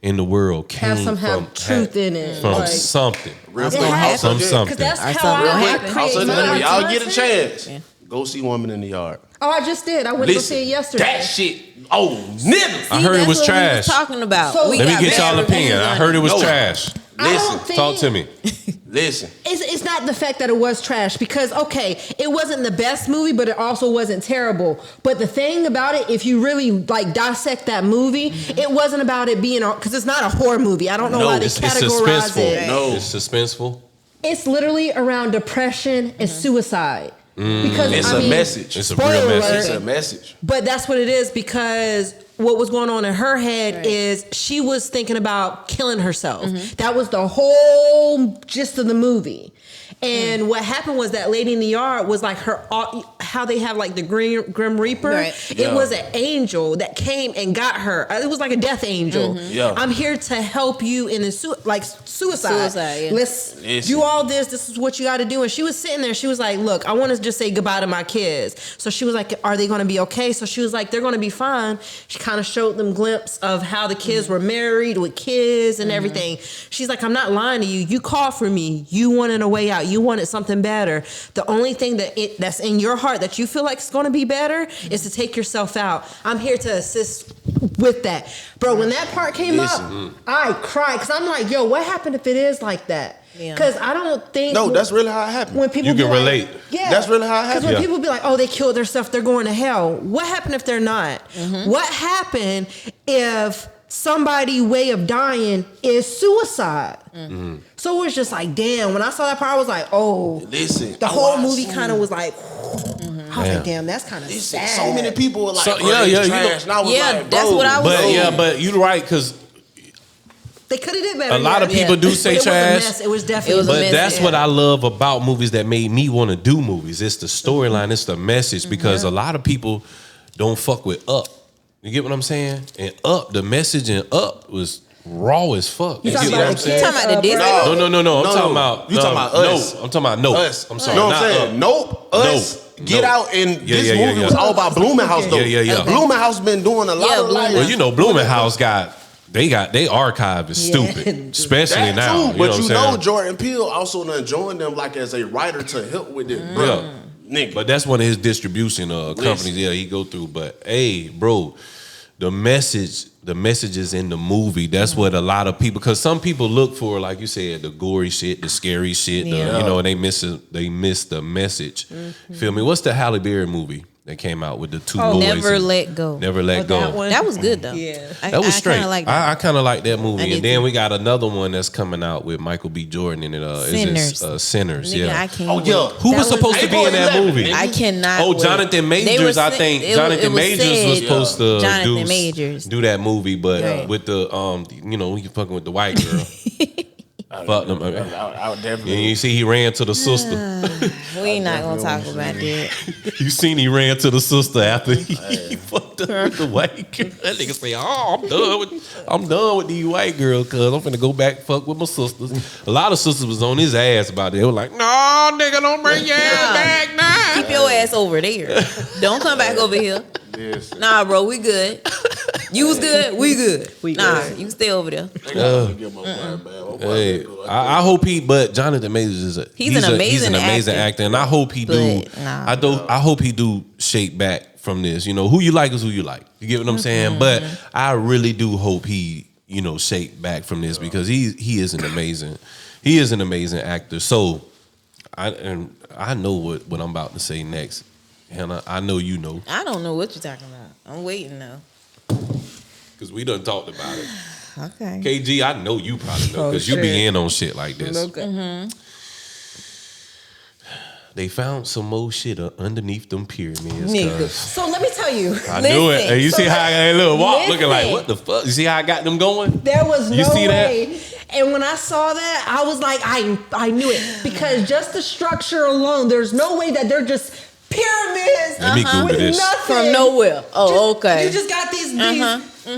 Speaker 2: in the world came
Speaker 4: have truth in it,
Speaker 2: from
Speaker 4: like,
Speaker 2: something.
Speaker 3: Real
Speaker 4: It has to,
Speaker 2: something.
Speaker 4: Because that's
Speaker 5: Or
Speaker 4: how
Speaker 5: something
Speaker 4: I
Speaker 5: happened.
Speaker 4: create
Speaker 3: Also,
Speaker 4: mine.
Speaker 3: y'all get a chance. Go see Woman in the Yard.
Speaker 4: Oh, I just did. I went to go see it yesterday.
Speaker 3: That shit. Oh, nigga.
Speaker 2: I heard it was
Speaker 5: That's what we
Speaker 2: trash.
Speaker 5: talking about.
Speaker 4: So-
Speaker 5: We
Speaker 2: Let
Speaker 5: got
Speaker 2: me get y'all
Speaker 5: bad
Speaker 2: opinion.
Speaker 5: reviews
Speaker 2: I
Speaker 5: on
Speaker 2: heard it was
Speaker 3: No.
Speaker 2: trash.
Speaker 4: I
Speaker 3: Listen.
Speaker 4: don't think
Speaker 2: Talk to me.
Speaker 3: Listen.
Speaker 4: It's not the fact that it was trash because, okay, it wasn't the best movie, but it also wasn't terrible. But the thing about it, if you really like dissect that movie, it wasn't about it being, because it's not a horror movie. I don't know why they
Speaker 2: It's
Speaker 4: categorize
Speaker 2: suspenseful.
Speaker 4: it.
Speaker 3: No.
Speaker 2: It's suspenseful.
Speaker 4: It's literally around depression and suicide. Because
Speaker 3: It's
Speaker 4: I
Speaker 3: a
Speaker 4: mean,
Speaker 3: message.
Speaker 2: It's a real
Speaker 4: spoiler
Speaker 2: message.
Speaker 4: alert,
Speaker 3: It's a message.
Speaker 4: But that's what it is, because what was going on in her head is she was thinking about killing herself. That was the whole gist of the movie. And what happened was that lady in the yard was like her, how they have like the Grim Reaper.
Speaker 5: Right.
Speaker 4: It was an angel that came and got her. It was like a death angel.
Speaker 3: Yeah.
Speaker 4: I'm here to help you in the suicide.
Speaker 5: Suicide, yeah.
Speaker 4: Let's
Speaker 3: Listen.
Speaker 4: do all this. This is what you got to do. And she was sitting there. She was like, look, I want to just say goodbye to my kids. So she was like, are they going to be okay? So she was like, they're going to be fine. She kind of showed them glimpse of how the kids were married with kids and everything. She's like, I'm not lying to you. You called for me. You wanted a way out. You wanted something better. The only thing that's in your heart that you feel like is going to be better is to take yourself out. I'm here to assist with that. Bro, when that part came up, I cried because I'm like, yo, what happened if it is like that? Because I don't think...
Speaker 3: No, that's really how it happened.
Speaker 4: When people
Speaker 2: You
Speaker 4: be
Speaker 2: can
Speaker 4: like-
Speaker 2: relate.
Speaker 4: Yeah.
Speaker 3: That's really how it
Speaker 4: Because
Speaker 3: happened.
Speaker 4: when people be like, oh, they killed themselves, they're going to hell. What happened if they're not? What happened if somebody's way of dying is suicide? So it was just like, damn. When I saw that part, I was like, oh.
Speaker 3: Listen.
Speaker 4: The whole movie kind of was like, I was
Speaker 2: Yeah.
Speaker 4: like, damn, that's kind of
Speaker 3: Listen,
Speaker 4: sad.
Speaker 3: so many people were like,
Speaker 2: So-
Speaker 3: bro,
Speaker 2: yeah,
Speaker 3: they
Speaker 2: yeah, you
Speaker 3: trash. And I was
Speaker 5: Yeah,
Speaker 3: like,
Speaker 5: that's
Speaker 3: bro,
Speaker 5: what I was
Speaker 2: But
Speaker 5: saying.
Speaker 2: but you're right, because
Speaker 4: They could have did better.
Speaker 2: a lot of
Speaker 4: yeah.
Speaker 2: people do
Speaker 4: But
Speaker 2: say
Speaker 4: it was a
Speaker 2: trash.
Speaker 4: mess. It was definitely
Speaker 5: It was a
Speaker 2: But
Speaker 5: mess,
Speaker 2: that's
Speaker 5: yeah.
Speaker 2: what I love about movies that made me want to do movies. It's the storyline, it's the message, because a lot of people don't fuck with Up. You get what I'm saying? And Up, the message in Up was raw as fuck. You
Speaker 4: talking
Speaker 2: get what I'm
Speaker 4: about
Speaker 2: saying?
Speaker 5: You talking about the Disney?
Speaker 2: No. I'm talking about
Speaker 3: You talking about Us?
Speaker 2: No, I'm talking about Nope.
Speaker 3: Us.
Speaker 2: I'm sorry.
Speaker 3: You know what I'm
Speaker 2: not
Speaker 3: saying?
Speaker 2: Up.
Speaker 3: Nope. Us.
Speaker 2: Nope.
Speaker 3: Get
Speaker 2: Nope.
Speaker 3: Out. And
Speaker 2: Yeah,
Speaker 3: this
Speaker 2: yeah,
Speaker 3: movie
Speaker 2: yeah.
Speaker 3: was all about Blumhouse though.
Speaker 2: Yeah.
Speaker 5: Okay.
Speaker 3: Blumhouse been doing a lot
Speaker 5: Yeah,
Speaker 3: of like.
Speaker 2: Well, you know, Blumhouse they archive is stupid, especially
Speaker 3: That
Speaker 2: now.
Speaker 3: too,
Speaker 2: You
Speaker 3: but
Speaker 2: know what I'm saying?
Speaker 3: Jordan Peele also done joined them like as a writer to help with it, bro.
Speaker 2: Yeah.
Speaker 3: Nigga.
Speaker 2: But that's one of his distribution companies. Yeah, he go through. But hey, bro, the messages in the movie. That's what a lot of people. Because some people look for, like you said, the gory shit, the scary shit.
Speaker 5: Yeah.
Speaker 2: And they miss the message. Feel me? What's the Halle Berry movie that came out with the two boys?
Speaker 5: Never Let Go.
Speaker 2: Never Let Go.
Speaker 4: that one?
Speaker 5: That was good though.
Speaker 4: Yeah.
Speaker 5: I,
Speaker 2: That was
Speaker 5: I
Speaker 2: straight.
Speaker 5: kinda like that.
Speaker 2: I kind of like that
Speaker 5: I
Speaker 2: movie.
Speaker 5: did
Speaker 2: And then
Speaker 5: too.
Speaker 2: we got another one that's coming out with Michael B. Jordan in it.
Speaker 5: Sinners.
Speaker 2: Sinners.
Speaker 5: Nigga,
Speaker 2: Yeah.
Speaker 5: I can't.
Speaker 3: Oh
Speaker 5: wait.
Speaker 3: yeah.
Speaker 2: Who was
Speaker 5: That
Speaker 2: supposed
Speaker 5: was
Speaker 2: to be in that
Speaker 3: April
Speaker 2: movie?
Speaker 3: 11th.
Speaker 5: I cannot.
Speaker 2: Oh,
Speaker 5: wait.
Speaker 2: Jonathan
Speaker 5: They
Speaker 2: Majors.
Speaker 5: were
Speaker 2: I
Speaker 5: sa-
Speaker 2: think
Speaker 5: it
Speaker 2: Jonathan
Speaker 5: was
Speaker 2: Majors
Speaker 5: said-
Speaker 2: was supposed to
Speaker 5: Jonathan Majors.
Speaker 2: do that movie, but
Speaker 5: Right.
Speaker 2: with the he fucking with the white girl. Fuck them.
Speaker 3: I would
Speaker 2: And
Speaker 3: definitely.
Speaker 2: you see he ran to the sister.
Speaker 5: We not gonna talk about that.
Speaker 2: You seen he ran to the sister after he fucked up with the white girl. That nigga say, "Oh, I'm done with these white girls, cause I'm finna go back and fuck with my sisters." A lot of sisters was on his ass about it. They were like, "No, nigga, don't bring your ass back now."
Speaker 5: Keep your ass over there. Don't come back over here.
Speaker 3: Yes.
Speaker 5: Nah, bro, we good. You was good, we good.
Speaker 4: We
Speaker 5: nah,
Speaker 4: good.
Speaker 5: you can stay over there.
Speaker 3: They gotta give my boy back. My boy
Speaker 2: Hey,
Speaker 3: been good.
Speaker 2: I hope but Jonathan Majors is
Speaker 5: He's an amazing
Speaker 2: actor,
Speaker 5: actor.
Speaker 2: and I hope he do.
Speaker 5: But, nah.
Speaker 2: I hope he do shake back from this. You know, who you like is who you like. You get what I'm saying? But I really do hope he, shake back from this because he is an amazing actor. So, I know what I'm about to say next, Hannah. I know you know
Speaker 5: I don't know what you're talking about. I'm waiting though.
Speaker 2: because we done talked about it.
Speaker 5: Okay.
Speaker 2: KG, I know you probably know because you
Speaker 4: shit.
Speaker 2: be in on shit like this.
Speaker 4: Okay.
Speaker 2: They found some more shit underneath them pyramids.
Speaker 4: Nigga.
Speaker 2: cuz.
Speaker 4: So let me tell you,
Speaker 2: I knew it.
Speaker 5: Listen,
Speaker 2: Hey, you see
Speaker 4: so
Speaker 2: how that little walk looking like,
Speaker 4: listen.
Speaker 2: what the fuck? You see how I got them going?
Speaker 4: there was no
Speaker 2: You see that?
Speaker 4: way. And when I saw that, I was like, I knew it because just the structure alone, there's no way that they're just pyramids
Speaker 2: Let me Google
Speaker 4: with
Speaker 2: this.
Speaker 4: nothing
Speaker 5: From nowhere. Oh, okay.
Speaker 4: You just got these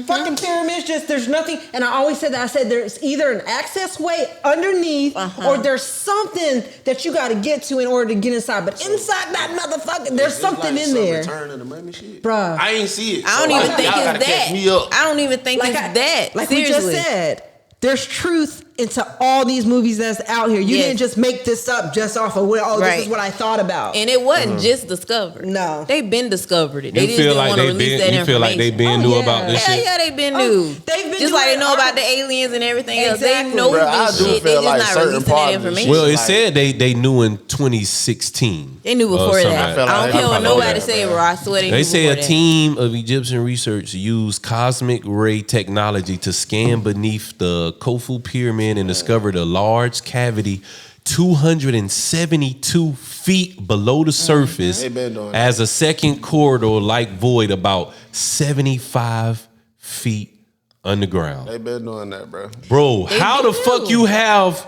Speaker 4: fucking pyramids. Just there's nothing. And I always said that. I said there's either an access way underneath, or there's something that you got to get to in order to get inside. But inside that motherfucker, there's
Speaker 3: It's
Speaker 4: something
Speaker 3: like
Speaker 4: in
Speaker 3: some
Speaker 4: there.
Speaker 3: Return of the Mummy shit.
Speaker 4: Bruh.
Speaker 3: I ain't see it.
Speaker 5: I don't
Speaker 3: so
Speaker 5: even think
Speaker 3: y'all gotta
Speaker 5: it's
Speaker 3: catch
Speaker 5: that.
Speaker 3: me up.
Speaker 5: I don't even think it's that.
Speaker 4: Like
Speaker 5: Seriously.
Speaker 4: we just said, there's truth into all these movies that's out here. You
Speaker 5: Yes.
Speaker 4: didn't just make this up just off of this
Speaker 5: Right.
Speaker 4: is what I thought about.
Speaker 5: And it wasn't just discovered.
Speaker 4: No.
Speaker 5: They've been discovered it. They
Speaker 2: You
Speaker 5: just
Speaker 2: feel
Speaker 5: didn't
Speaker 2: like
Speaker 5: want to
Speaker 2: they
Speaker 5: release
Speaker 2: been?
Speaker 5: that
Speaker 2: You feel like they
Speaker 5: information.
Speaker 2: been
Speaker 4: Oh,
Speaker 2: knew
Speaker 4: yeah.
Speaker 2: about this
Speaker 5: Hell
Speaker 2: shit?
Speaker 5: yeah, they been
Speaker 4: Oh,
Speaker 5: new.
Speaker 4: they've been
Speaker 5: just like they
Speaker 4: doing
Speaker 5: know about
Speaker 4: art-
Speaker 5: the aliens and everything else.
Speaker 4: Exactly.
Speaker 5: They know
Speaker 3: Bruh, I
Speaker 5: this
Speaker 3: do
Speaker 5: shit. They
Speaker 3: feel
Speaker 5: just
Speaker 3: like
Speaker 5: not
Speaker 3: certain
Speaker 5: releasing that
Speaker 3: part of the
Speaker 5: information.
Speaker 3: shit-
Speaker 2: Well, it
Speaker 3: Like-
Speaker 2: said they knew in 2016.
Speaker 5: They knew before
Speaker 2: something
Speaker 5: that.
Speaker 2: like
Speaker 3: feel
Speaker 5: I
Speaker 3: like
Speaker 5: don't
Speaker 3: they
Speaker 5: care what
Speaker 3: probably know
Speaker 5: nobody
Speaker 3: that,
Speaker 5: say,
Speaker 3: bruh.
Speaker 5: bro. I swear they
Speaker 2: They
Speaker 5: knew
Speaker 2: say
Speaker 5: before
Speaker 2: a
Speaker 5: that.
Speaker 2: team of Egyptian researchers used cosmic ray technology to scan beneath the Khufu pyramid and discovered a large cavity 272 feet below the surface
Speaker 3: They been doing
Speaker 2: as a second corridor-like void about 75 feet underground.
Speaker 3: They been doing that, bro.
Speaker 2: Bro,
Speaker 5: They
Speaker 2: how
Speaker 5: been
Speaker 2: the fuck
Speaker 5: doing.
Speaker 2: you have...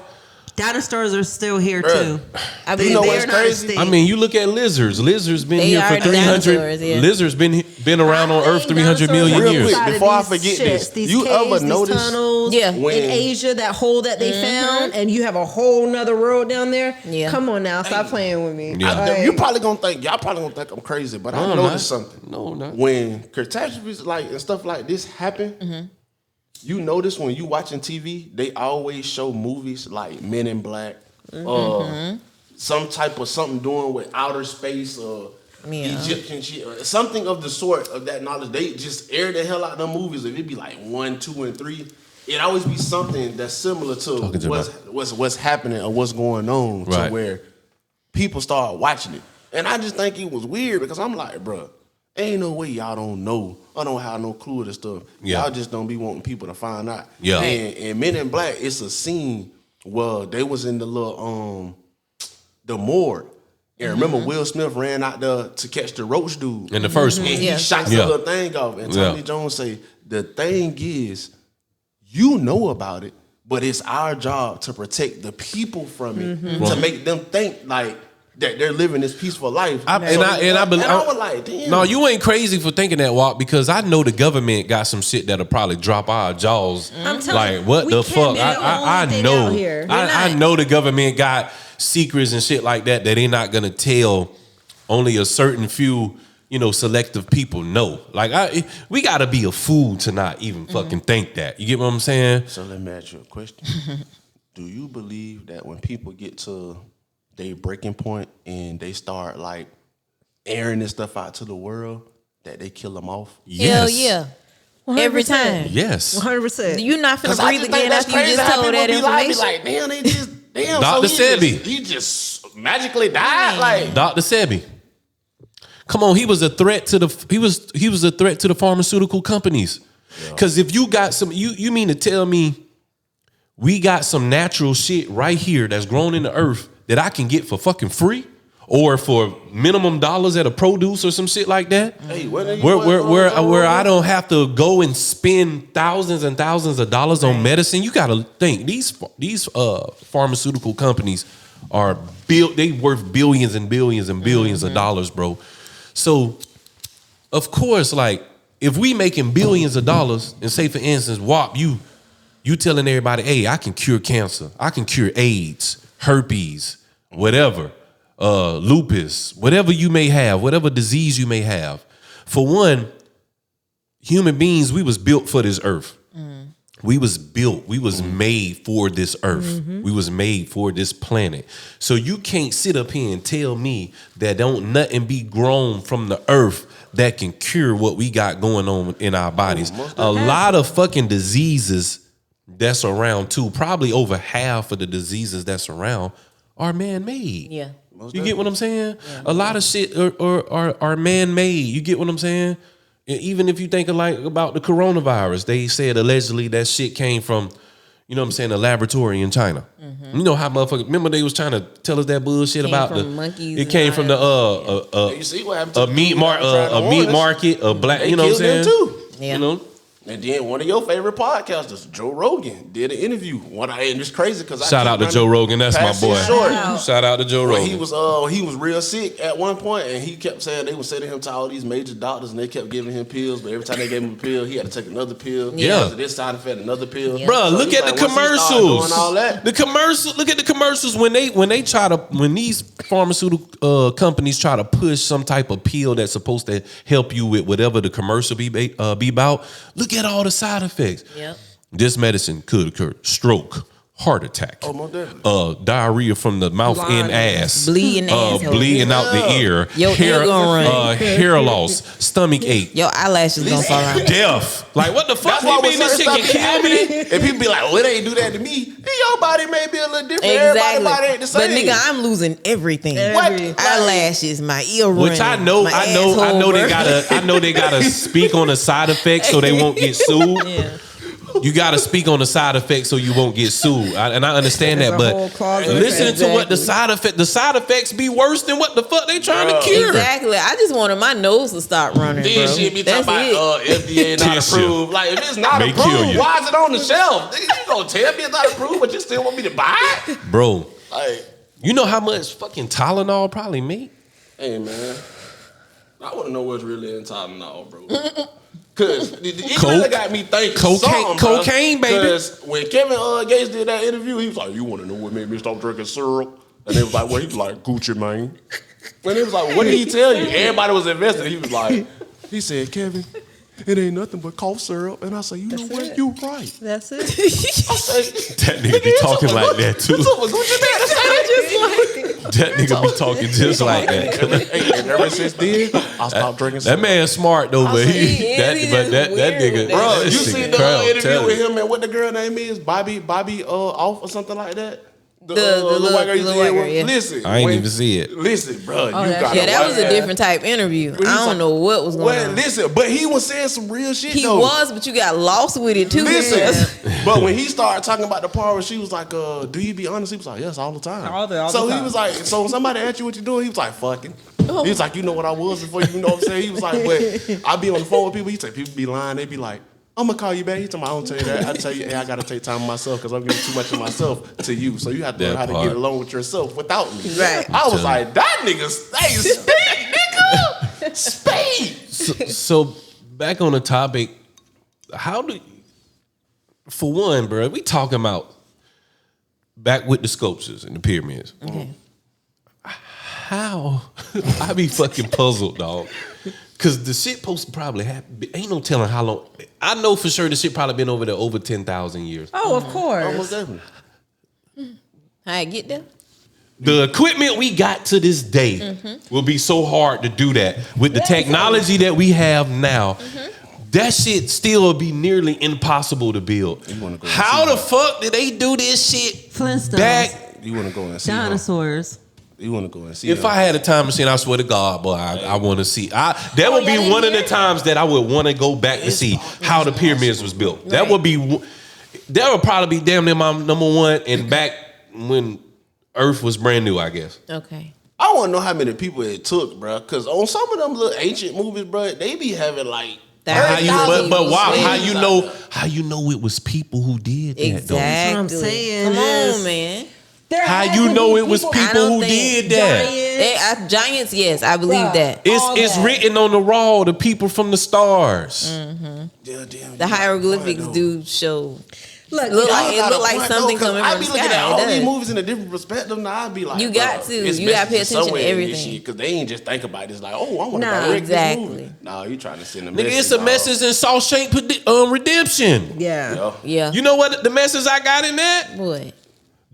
Speaker 4: Dinosaurs are still here
Speaker 3: Bruh.
Speaker 4: too.
Speaker 5: I
Speaker 3: You know
Speaker 5: believe
Speaker 3: what's
Speaker 4: They're not
Speaker 3: crazy?
Speaker 4: extinct.
Speaker 2: I mean, you look at lizards. Lizards been
Speaker 5: They
Speaker 2: here
Speaker 5: are
Speaker 2: for 300.
Speaker 5: dinosaurs, yeah.
Speaker 2: Lizards been around on Earth 300 million
Speaker 3: Real
Speaker 2: years.
Speaker 3: quick, before I forget this,
Speaker 4: these
Speaker 3: you
Speaker 4: caves,
Speaker 3: ever
Speaker 4: these
Speaker 3: notice
Speaker 4: tunnels
Speaker 5: Yeah.
Speaker 3: when-
Speaker 4: in Asia, that hole that they found, and you have a whole nother world down there?
Speaker 5: Yeah.
Speaker 4: Come on now, stop playing with me.
Speaker 2: Yeah.
Speaker 4: Like,
Speaker 3: You probably gonna think I'm crazy, but I
Speaker 2: No, I'm
Speaker 3: noticed
Speaker 2: not.
Speaker 3: something.
Speaker 2: No, I'm not.
Speaker 3: When catastrophes like and stuff like this happen,
Speaker 5: Mm-hmm.
Speaker 3: you notice when you watching TV, they always show movies like Men in Black,
Speaker 5: Mm-hmm.
Speaker 3: some type of something doing with outer space or
Speaker 5: Yeah.
Speaker 3: Egyptian shit, or something of the sort of that knowledge. They just air the hell out of them movies. If it be like 1, 2, and 3, it always be something that's similar to
Speaker 2: Talking to
Speaker 3: what's happening or what's going on,
Speaker 2: Right.
Speaker 3: to where people start watching it. And I just think it was weird because I'm like, bro, ain't no way y'all don't know. I don't have no clue of this stuff.
Speaker 2: Yeah.
Speaker 3: Y'all just don't be wanting people to find out.
Speaker 2: Yeah.
Speaker 3: And Men in Black, it's a scene where they was in the little the morgue. And remember Will Smith ran out there to catch the roach dude.
Speaker 2: In the first
Speaker 3: And
Speaker 2: one.
Speaker 3: he
Speaker 5: Yeah.
Speaker 3: shot
Speaker 2: Yeah.
Speaker 3: the little thing off. And Tommy
Speaker 2: Yeah.
Speaker 3: Jones say, the thing is, you know about it, but it's our job to protect the people from it, to make them think like that they're living this peaceful life.
Speaker 2: I believe.
Speaker 3: I was like, damn.
Speaker 2: No, you ain't crazy for thinking that, Walk, because I know the government got some shit that'll probably drop our jaws.
Speaker 4: I'm telling
Speaker 2: Like, what
Speaker 4: we
Speaker 2: the
Speaker 4: can't
Speaker 2: fuck?
Speaker 4: be the
Speaker 2: I
Speaker 4: only thing
Speaker 2: know.
Speaker 4: out here.
Speaker 2: I know the government got secrets and shit like that they're not gonna tell only a certain few, selective people know. Like, we gotta be a fool to not even fucking think that. You get what I'm saying?
Speaker 3: So let me ask you a question. Do you believe that when people get to their breaking point and they start like airing this stuff out to the world, that they kill them off?
Speaker 5: Hell yeah.
Speaker 4: 100%.
Speaker 5: Every time.
Speaker 2: Yes.
Speaker 4: 100%.
Speaker 5: You're not finna breathe again after you just told that information.
Speaker 3: Like, damn, they just damn.
Speaker 2: Dr. Sebi.
Speaker 3: He just magically died. Like
Speaker 2: Dr. Sebi. Come on, he was a threat to the pharmaceutical companies. Because if you got some, you mean to tell me we got some natural shit right here that's grown in the earth that I can get for fucking free or for minimum dollars at a produce or some shit like that?
Speaker 3: Hey,
Speaker 2: where I don't have to go and spend thousands and thousands of dollars on medicine. You got to think these pharmaceutical companies are they worth billions and billions and billions of dollars, bro. So, of course, like, if we making billions of dollars, and say, for instance, WAP, you telling everybody, hey, I can cure cancer, I can cure AIDS, herpes, whatever, lupus, whatever you may have, whatever disease you may have. For one, human beings, we was built for this earth. We was made for this earth. We was made for this planet. So you can't sit up here and tell me that don't nothing be grown from the earth that can cure what we got going on in our bodies. A lot of fucking diseases that's around too, probably over half of the diseases that's around are man-made.
Speaker 5: Yeah.
Speaker 2: You get what I'm saying? Yeah. A lot of shit are man-made. You get what I'm saying? Even if you think about the coronavirus, they said allegedly that shit came from, a laboratory in China. You know how motherfuckers, remember they was trying to tell us that bullshit about the monkeys. It came from
Speaker 3: you see what happened to
Speaker 2: a meat market, a black,
Speaker 3: they
Speaker 2: you know what I'm saying?
Speaker 3: Too.
Speaker 5: Yeah.
Speaker 3: And then one of your favorite podcasters, Joe Rogan, did an interview. And it's crazy because
Speaker 2: shout out to Joe Rogan, that's my boy.
Speaker 3: Wow.
Speaker 2: Shout out to Joe Rogan.
Speaker 3: He was real sick at one point, and he kept saying they would sending him to all these major doctors, and they kept giving him pills. But every time they gave him a pill, he had to take another pill.
Speaker 2: Yeah.
Speaker 3: This side effect, another pill.
Speaker 2: Yeah. Bro, look at the commercials.
Speaker 3: All that.
Speaker 2: Look at the commercials when these pharmaceutical companies try to push some type of pill that's supposed to help you with whatever the commercial be about. Look at all the side effects.
Speaker 5: Yep.
Speaker 2: This medicine could occur: stroke, heart attack, diarrhea from the mouth and ass,
Speaker 5: bleeding out
Speaker 2: the ear, hair loss, stomach ache,
Speaker 5: your eyelashes gonna fall out,
Speaker 2: death. Like, what the fuck?
Speaker 3: That's why
Speaker 2: mean this shit can kill me?
Speaker 3: And people be like, "Oh, it ain't do that to me." And your body may be a little different.
Speaker 5: Exactly.
Speaker 3: Everybody's body ain't the same.
Speaker 5: But nigga, I'm losing everything. Eyelashes, my earrings,
Speaker 2: which I know they gotta speak on the side effects so they won't get sued.
Speaker 5: Yeah.
Speaker 2: You got to speak on the side effects so you won't get sued. And I understand that, but listen to what the side effects be worse than what the fuck they trying to cure.
Speaker 5: Exactly. I just wanted my nose to stop running,
Speaker 3: then
Speaker 5: bro.
Speaker 3: Shit be talking about FDA not approved. Like, if it's not approved, why is it on the shelf? You gonna tell me it's not approved, but you still want me to buy it?
Speaker 2: Bro,
Speaker 3: like,
Speaker 2: you know how much fucking Tylenol probably make?
Speaker 3: Hey, man. I want to know what's really in Tylenol, bro. Cause it really got me thinking.
Speaker 2: Cocaine, baby.
Speaker 3: Because when Kevin Gates did that interview, he was like, "You want to know what made me stop drinking syrup?" And it was like, "Well, he was like Gucci Mane." And it was like, "What did he tell you?" Everybody was invested. He was like, "He said, Kevin, it ain't nothing but cough syrup." And I said, "You know what? You right."
Speaker 4: That's it.
Speaker 3: I said,
Speaker 2: that nigga be talking like that too. That nigga be talking just like that.
Speaker 3: And ever since then, I stopped drinking syrup.
Speaker 2: That man smart though, but that nigga.
Speaker 3: Bro, you seen the interview with him and what the girl name is? Bobby Off or something like that? The little white girl you said. Listen,
Speaker 2: I ain't even see it.
Speaker 3: Listen, bro,
Speaker 5: that was a different type interview. I don't know what was going on.
Speaker 3: Listen, but he was saying some real shit.
Speaker 5: He was, but you got lost with it too.
Speaker 3: Listen, but when he started talking about the part where she was like, "Do you be honest?" He was like, "Yes, all the time." So he was like, "So when somebody asked you what you doing," he was like, "Fucking." He was like, "You know what I was before you know what I'm saying?" He was like, "But I be on the phone with people." He said, "People be lying. They be like, I'm gonna call you back. He told me, I don't tell you that. I tell you, hey, I gotta take time to myself because I'm giving too much of myself to you. So you have to learn how to get along with yourself without me.
Speaker 5: Right.
Speaker 3: I was like, that nigga stay speed, nigga. Speed.
Speaker 2: So back on the topic, how do, for one, bro, we talking about back with the sculptures and the pyramids.
Speaker 5: Okay.
Speaker 2: How? I be fucking puzzled, dog. Cause the shit supposed to probably happen. Ain't no telling how long. I know for sure the shit probably been over there over 10,000 years.
Speaker 4: Oh, of course.
Speaker 3: Almost definitely.
Speaker 5: How I get there?
Speaker 2: The equipment we got to this day will be so hard to do that with the technology that we have now. That shit still will be nearly impossible to build. How the fuck did they do this shit
Speaker 4: Flintstones.
Speaker 2: back?
Speaker 3: You want to go and see
Speaker 4: Dinosaurs.
Speaker 3: You want to go and see
Speaker 2: If I had a time machine, I swear to God, boy, I want to see. That would be one of the times that I would want to go back to see how the pyramids was built. That would be. That would probably be damn near my number one. And back when Earth was brand new, I guess.
Speaker 5: Okay.
Speaker 3: I want to know how many people it took, bro. Because on some of them little ancient movies, bro, they be having like.
Speaker 2: How you, but wow,
Speaker 5: Wow,
Speaker 2: how you know it was people who did that?
Speaker 5: Exactly.
Speaker 4: That's what I'm saying.
Speaker 5: Come
Speaker 4: Yes.
Speaker 5: on, man.
Speaker 2: How you know it was people who did that?
Speaker 5: Giants, yes, I believe that.
Speaker 2: It's written on the wall. The people from the stars.
Speaker 5: The hieroglyphics do show.
Speaker 4: Look,
Speaker 5: It look like something coming
Speaker 3: I
Speaker 5: from
Speaker 3: be
Speaker 5: the
Speaker 3: looking
Speaker 5: sky.
Speaker 3: at all
Speaker 5: It
Speaker 3: these
Speaker 5: does.
Speaker 3: movies in a different perspective. Now I be like,
Speaker 5: You got
Speaker 3: bro,
Speaker 5: to.
Speaker 3: it's
Speaker 5: You gotta pay
Speaker 3: messages
Speaker 5: attention to
Speaker 3: somewhere in this
Speaker 5: everything.
Speaker 3: shit, because they ain't just think about this like, oh, I want to
Speaker 4: Nah,
Speaker 3: direct
Speaker 5: exactly.
Speaker 3: this movie. No, you trying to send a
Speaker 2: Nigga,
Speaker 3: message.
Speaker 2: it's a
Speaker 3: dog.
Speaker 2: message in Shawshank Redemption.
Speaker 4: Yeah.
Speaker 3: Yo.
Speaker 5: Yeah.
Speaker 2: You know what the message I got in that?
Speaker 5: What?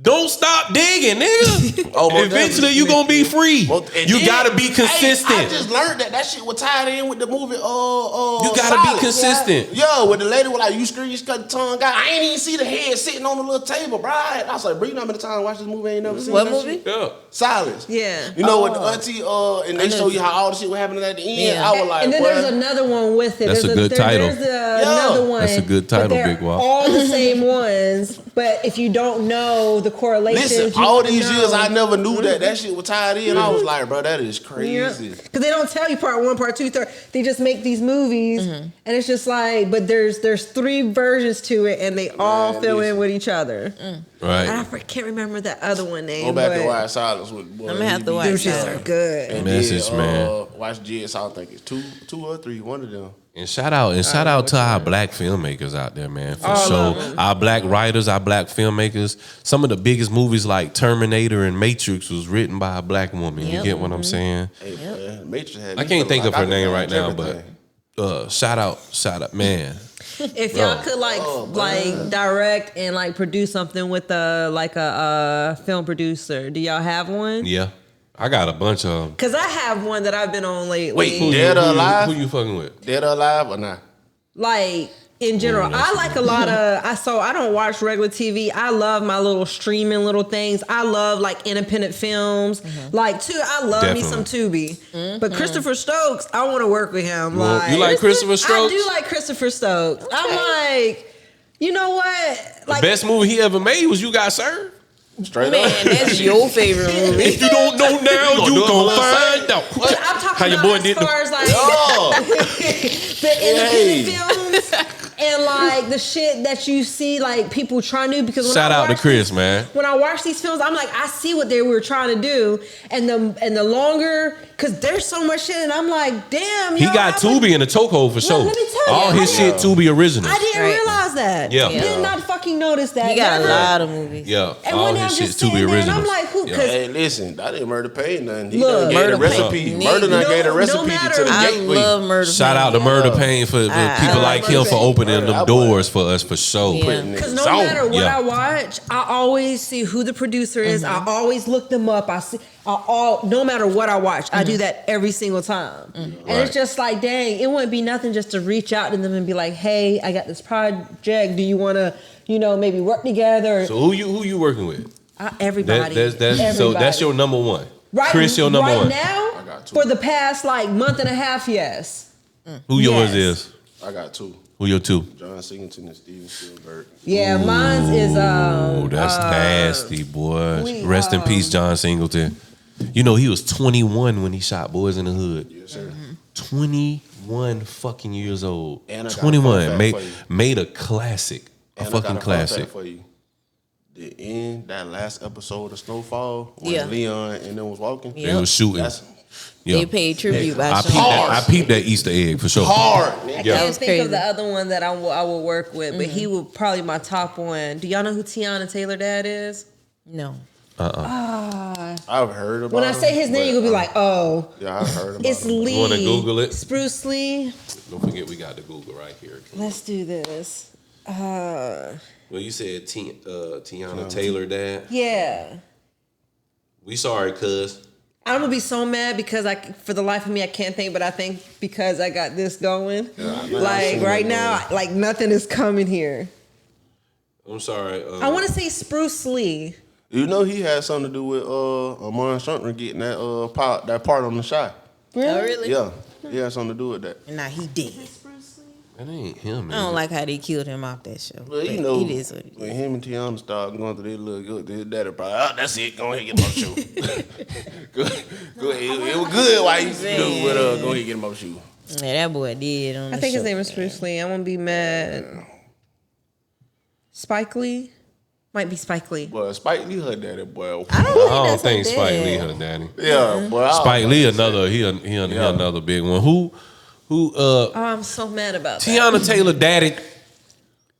Speaker 2: Don't stop digging, nigga.
Speaker 3: Oh, most
Speaker 2: Eventually you gonna be free.
Speaker 3: Well, and
Speaker 2: You
Speaker 3: then,
Speaker 2: gotta be consistent.
Speaker 3: Hey, I just learned that shit was tied in with the movie.
Speaker 2: You gotta be
Speaker 3: Silence.
Speaker 2: consistent.
Speaker 3: Yo, with the lady was like, you scream, you cut the tongue out. I ain't even see the head sitting on the little table, bro. I was like, bro, you know how many times I watched this movie? I ain't never seen
Speaker 5: What
Speaker 3: that
Speaker 5: movie?
Speaker 3: shit?
Speaker 2: Yeah.
Speaker 3: Silence.
Speaker 4: Yeah.
Speaker 3: You know what the auntie and they show you how all the shit was happening at the end.
Speaker 5: Yeah.
Speaker 3: I was like,
Speaker 4: And then
Speaker 3: boy,
Speaker 4: there's another one with it.
Speaker 2: That's
Speaker 4: There's
Speaker 2: a good title.
Speaker 4: There's another one.
Speaker 2: That's a good
Speaker 4: but
Speaker 2: title,
Speaker 4: they're
Speaker 2: Big Wall.
Speaker 4: all the same ones, but if you don't know the correlation,
Speaker 3: listen, all these years I never knew that shit was tied in. I was like, bro, that is crazy.
Speaker 4: Because they don't tell you part one, part two, third. They just make these movies, and it's just like, but there's three versions to it, and they all fill in with each other.
Speaker 2: Right.
Speaker 4: I can't remember that other one name.
Speaker 3: Go back
Speaker 4: but
Speaker 3: and watch Silence with boy.
Speaker 5: I'm gonna have to watch
Speaker 4: those shits
Speaker 5: that.
Speaker 4: are good.
Speaker 3: And
Speaker 2: Message,
Speaker 3: then,
Speaker 2: man.
Speaker 3: Watch Jigsaw. I think it's two or three, one of them.
Speaker 2: And shout out to our black filmmakers out there, man. For
Speaker 4: All
Speaker 2: sure.
Speaker 4: of them.
Speaker 2: Our black writers, our black filmmakers. Some of the biggest movies like Terminator and Matrix was written by a black woman. You
Speaker 5: Yep.
Speaker 2: get what I'm saying?
Speaker 3: Hey, man, Matrix had
Speaker 2: I
Speaker 3: me
Speaker 2: can't think
Speaker 3: feeling
Speaker 2: of her
Speaker 3: like I
Speaker 2: name
Speaker 3: could
Speaker 2: right
Speaker 3: watch
Speaker 2: now,
Speaker 3: everything.
Speaker 2: but shout out, man.
Speaker 4: If y'all could like direct and like produce something with a film producer, do y'all have one?
Speaker 2: Yeah. I got a bunch of them.
Speaker 4: Cause I have one that I've been on lately.
Speaker 3: Wait, Dead or Alive?
Speaker 2: Who you fucking with?
Speaker 3: Dead or Alive or not?
Speaker 4: Like in general, I like a lot of. I don't watch regular TV. I love my little streaming little things. I love like independent films. Like too, I love me some Tubi. But Christopher Stokes, I want to work with him.
Speaker 2: Well, you like Christopher Stokes?
Speaker 4: I do like Christopher Stokes. I'm like, you know what?
Speaker 2: The
Speaker 4: Like
Speaker 2: best movie he ever made was You Got Served.
Speaker 3: Straight
Speaker 5: Man,
Speaker 3: up.
Speaker 5: that's your favorite movie.
Speaker 2: If you don't know now, you gon' find out.
Speaker 4: I'm talking
Speaker 2: How your
Speaker 4: about
Speaker 2: boy
Speaker 4: as
Speaker 2: did
Speaker 4: far
Speaker 2: the-
Speaker 4: as like
Speaker 3: Oh,
Speaker 4: the independent films and like the shit that you see like people trying to do. Because when
Speaker 2: Shout
Speaker 4: I
Speaker 2: out to
Speaker 4: watch
Speaker 2: Chris, man.
Speaker 4: when I watch these films, I'm like, I see what they were trying to do, and the longer, because there's so much shit, and I'm like, damn,
Speaker 2: He
Speaker 4: yo,
Speaker 2: got
Speaker 4: I would-
Speaker 2: Tubi in the chokehold for sure.
Speaker 4: let me tell you,
Speaker 2: All his
Speaker 4: I
Speaker 2: shit Tubi original.
Speaker 4: I didn't
Speaker 5: Right.
Speaker 4: realize that.
Speaker 2: Yeah.
Speaker 4: Did not fucking notice that.
Speaker 5: He got a
Speaker 4: Never.
Speaker 5: lot of movies.
Speaker 2: Yeah,
Speaker 4: And
Speaker 2: all
Speaker 4: when I'm
Speaker 2: his shit
Speaker 4: just sitting
Speaker 2: Tubi
Speaker 4: there, and
Speaker 2: original.
Speaker 4: I'm like, who? Because
Speaker 3: hey, listen, I didn't Murder Pay nothing. He
Speaker 4: Look,
Speaker 3: done gave the
Speaker 5: Murder
Speaker 3: recipe.
Speaker 5: Pain.
Speaker 3: Murder done gave the
Speaker 4: No
Speaker 3: recipe
Speaker 4: matter-
Speaker 3: to the
Speaker 5: I
Speaker 3: gateway.
Speaker 5: love Murder.
Speaker 2: Shout
Speaker 5: Pain.
Speaker 2: out to Murder Pain for people like him for opening them doors for us for sure.
Speaker 5: Yeah.
Speaker 3: Putting it
Speaker 4: Because no
Speaker 3: zone.
Speaker 4: matter what
Speaker 2: Yeah.
Speaker 4: I watch, I always see who the producer is. I always look them up. No matter what I watch, I do that every single time. And
Speaker 2: Right.
Speaker 4: it's just like, dang, it wouldn't be nothing just to reach out to them and be like, hey, I got this project. Do you want to, maybe work together?
Speaker 2: So who you working with?
Speaker 4: Everybody.
Speaker 2: So that's
Speaker 4: Everybody.
Speaker 2: your number one.
Speaker 4: Right,
Speaker 2: Chris, your number
Speaker 4: right
Speaker 2: one.
Speaker 4: now,
Speaker 3: I got two.
Speaker 4: for the past like month and a half, yes.
Speaker 2: Who yours
Speaker 4: Yes.
Speaker 2: is?
Speaker 3: I got two.
Speaker 2: Who your two?
Speaker 3: John Singleton and Steven Spielberg.
Speaker 4: Yeah, mine's is
Speaker 2: Oh, that's nasty, boy. Rest in peace, John Singleton. You know he was 21 when he shot Boys in the Hood.
Speaker 3: Yes, sir.
Speaker 2: 21. 21 fucking years old.
Speaker 3: And I got a
Speaker 2: 21
Speaker 3: fun fact for you.
Speaker 2: made a classic,
Speaker 3: And
Speaker 2: a fucking
Speaker 3: I got a fun fact
Speaker 2: classic.
Speaker 3: for you. The end that last episode of Snowfall when
Speaker 5: Yeah.
Speaker 3: Leon and them was walking.
Speaker 5: Yeah.
Speaker 2: They was shooting.
Speaker 3: That's
Speaker 2: Yeah.
Speaker 5: They paid tribute by
Speaker 2: I
Speaker 5: showing that.
Speaker 2: peeped that Easter egg for sure.
Speaker 3: hard.
Speaker 4: I
Speaker 3: Man.
Speaker 2: Yeah.
Speaker 4: can't
Speaker 5: was
Speaker 4: think
Speaker 5: crazy.
Speaker 4: of the other one that I would work with, but he would probably my top one. Do y'all know who Tiana Taylor dad is?
Speaker 5: No.
Speaker 3: I've heard about
Speaker 4: When I say his name, you're gonna be like, oh,
Speaker 3: yeah, I've heard about
Speaker 4: it's
Speaker 3: him.
Speaker 4: Lee.
Speaker 2: wanna Google it?
Speaker 4: Spruce Lee.
Speaker 2: Don't forget we got the Google right here.
Speaker 4: Let's do this.
Speaker 2: Well, you said Tiana Taylor dad.
Speaker 4: Yeah.
Speaker 2: We sorry, cuz.
Speaker 4: I'm gonna be so mad because for the life of me, I can't think, but I think because I got this going, like right now, like nothing is coming here.
Speaker 2: I'm sorry.
Speaker 4: I want to say Spruce Lee.
Speaker 3: You know he had something to do with Amon Shuntner getting that part on the shot.
Speaker 5: Oh, really?
Speaker 3: Yeah, he had something to do with that.
Speaker 5: Nah, he did.
Speaker 2: That ain't him,
Speaker 5: I don't
Speaker 2: man.
Speaker 5: like how they killed him off that show.
Speaker 3: Well,
Speaker 5: But
Speaker 3: you know,
Speaker 5: it is what it is.
Speaker 3: when him and Tiana started going through their little good, his daddy probably, that's it, go ahead and get my shoe. go ahead. It was good while he used to do, but go ahead and get my shoe.
Speaker 5: Yeah, that boy did on the
Speaker 4: I think his
Speaker 5: show.
Speaker 4: name is Spruce Lee. I won't be mad. Spike Lee? Might be Spike Lee.
Speaker 3: But Spike Lee her daddy, boy.
Speaker 5: I don't
Speaker 2: I
Speaker 5: think,
Speaker 2: don't
Speaker 5: that's
Speaker 2: think
Speaker 5: her
Speaker 2: Spike
Speaker 5: dad.
Speaker 2: Lee her daddy.
Speaker 3: Yeah, boy.
Speaker 2: Spike Lee another he another big one. Who
Speaker 4: Oh, I'm so mad about that.
Speaker 2: Tiana Taylor daddy.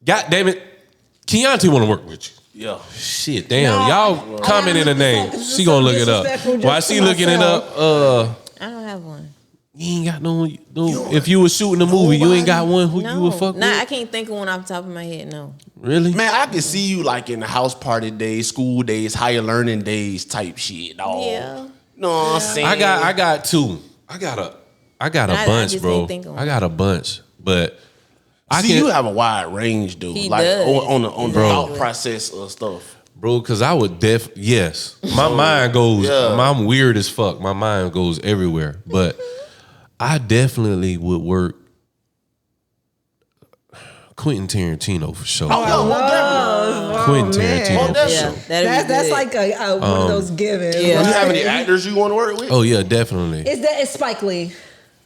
Speaker 2: God damn it. Keontae want to work with you.
Speaker 3: Yeah.
Speaker 2: Shit, damn.
Speaker 4: No,
Speaker 2: Y'all
Speaker 4: I
Speaker 2: comment in the
Speaker 4: gotta look this
Speaker 2: name.
Speaker 4: up 'cause this
Speaker 2: She
Speaker 4: is
Speaker 2: gonna
Speaker 4: so
Speaker 2: look it up.
Speaker 4: disrespectful just
Speaker 2: While
Speaker 4: to
Speaker 2: she looking it
Speaker 4: myself.
Speaker 2: up,
Speaker 5: I don't have one.
Speaker 2: you ain't got no. If you was shooting a movie, you ain't got one who you would fuck
Speaker 5: Nah, I
Speaker 2: with.
Speaker 5: can't think of one off the top of my head. No.
Speaker 2: Really?
Speaker 3: Man, I can see you like in the house party days, school days, higher learning days type shit, dog.
Speaker 5: Yeah.
Speaker 3: No, I'm saying.
Speaker 2: I got two. I got a
Speaker 5: I
Speaker 2: bunch,
Speaker 5: just
Speaker 2: bro.
Speaker 5: ain't think of one.
Speaker 2: I got a bunch, but I
Speaker 3: See,
Speaker 2: can,
Speaker 3: you have a wide range, dude.
Speaker 5: He
Speaker 3: like
Speaker 5: does.
Speaker 3: on the
Speaker 5: Bro.
Speaker 3: thought process of stuff.
Speaker 2: bro. Because I would yes, my mind goes.
Speaker 3: yeah.
Speaker 2: I'm weird as fuck. My mind goes everywhere, but I definitely would work Quentin Tarantino for sure.
Speaker 3: Oh, yeah, most definitely.
Speaker 2: Quentin
Speaker 4: man.
Speaker 2: Tarantino.
Speaker 3: Oh,
Speaker 2: for
Speaker 3: that's-
Speaker 2: sure.
Speaker 4: That's like one of those givens.
Speaker 5: yeah.
Speaker 3: Do you have
Speaker 4: Like,
Speaker 3: any actors you want to work with?
Speaker 2: Oh yeah, definitely.
Speaker 4: It's Spike Lee.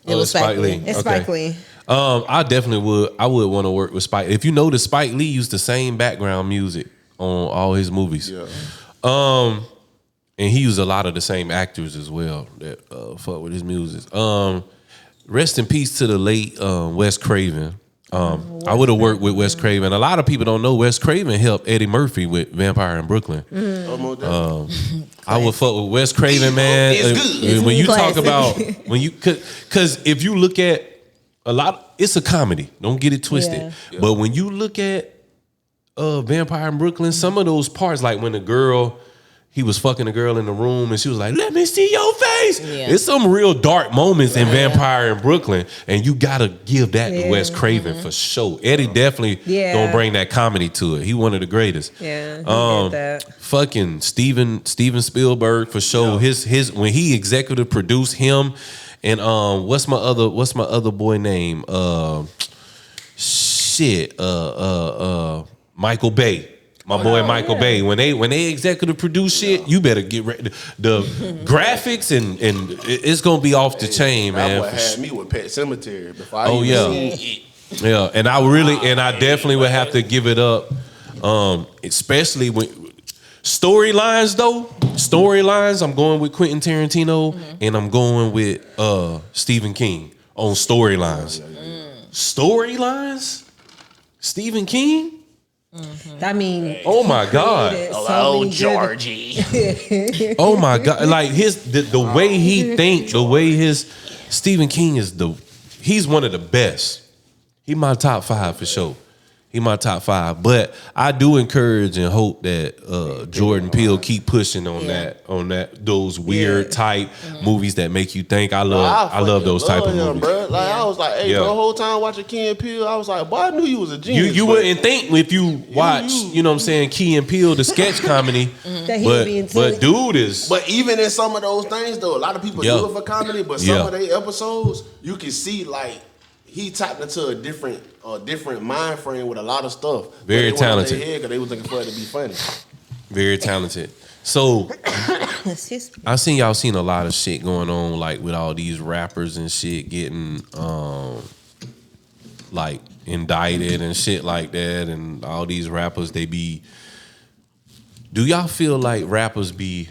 Speaker 5: It was Spike Lee.
Speaker 4: It's
Speaker 2: Okay.
Speaker 4: Spike Lee.
Speaker 2: I definitely would. I would want to work with Spike. If you notice, Spike Lee used the same background music on all his movies.
Speaker 3: Yeah.
Speaker 2: And he used a lot of the same actors as well that fuck with his music. Rest in peace to the late Wes Craven. I would have worked with Wes Craven. A lot of people don't know Wes Craven helped Eddie Murphy with Vampire in Brooklyn.
Speaker 3: Oh, most definitely.
Speaker 2: I would fuck with Wes Craven, man.
Speaker 3: It's good.
Speaker 2: When you
Speaker 5: Classic.
Speaker 2: talk about because if you look at a lot, it's a comedy. Don't get it twisted.
Speaker 4: Yeah.
Speaker 2: But when you look at Vampire in Brooklyn, some of those parts, like when he was fucking a girl in the room and she was like, "Let me see your face."
Speaker 5: Yeah.
Speaker 2: It's some real dark moments in Vampire in Brooklyn, and you gotta give that to Wes Craven for sure. Eddie definitely gonna bring that comedy to it. He one of the greatest.
Speaker 4: Yeah, he did that.
Speaker 2: Fucking Steven Spielberg for sure. His when he executive produced him and what's my other boy name? Michael Bay. My boy Michael Bay. When they executive produce shit, you better get ready. The graphics and it's gonna be off the chain,
Speaker 3: That
Speaker 2: man.
Speaker 3: boy
Speaker 2: for
Speaker 3: had me with Pet Cemetery before I
Speaker 2: Oh,
Speaker 3: even
Speaker 2: yeah.
Speaker 3: seen it.
Speaker 2: Yeah, and I definitely would have to give it up, especially when storylines though. Storylines, I'm going with Quentin Tarantino and I'm going with Stephen King on storylines. Storylines, Stephen King.
Speaker 4: I mean,
Speaker 2: Oh my God.
Speaker 4: created so
Speaker 3: Oh,
Speaker 4: many good-
Speaker 3: Georgie.
Speaker 2: Oh my God. Like the way he think, the way Stephen King he's one of the best. He my top 5 for sure. He my top 5. But I do encourage and hope that Jordan Peele keep pushing on those weird type movies that make you think. I love those type of movies.
Speaker 3: Bro. Like I was like, hey,
Speaker 2: Yeah.
Speaker 3: the whole time watching Key and Peele, I was like, boy, I knew you was a genius.
Speaker 2: You
Speaker 3: but-
Speaker 2: wouldn't think if you watch, you know what I'm saying, Key and Peele, the sketch comedy.
Speaker 4: That he would be into
Speaker 2: but
Speaker 4: it.
Speaker 2: dude is
Speaker 3: But even in some of those things, though, a lot of people
Speaker 2: Yeah.
Speaker 3: do it for comedy. But some
Speaker 2: Yeah.
Speaker 3: of their episodes, you can see like he tapped into a different mind frame with a lot of stuff.
Speaker 2: Very talented.
Speaker 3: Because they was looking for it to be funny.
Speaker 2: very talented. So I seen y'all seen a lot of shit going on, like with all these rappers and shit getting like indicted and shit like that, and all these rappers they be. Do y'all feel like rappers be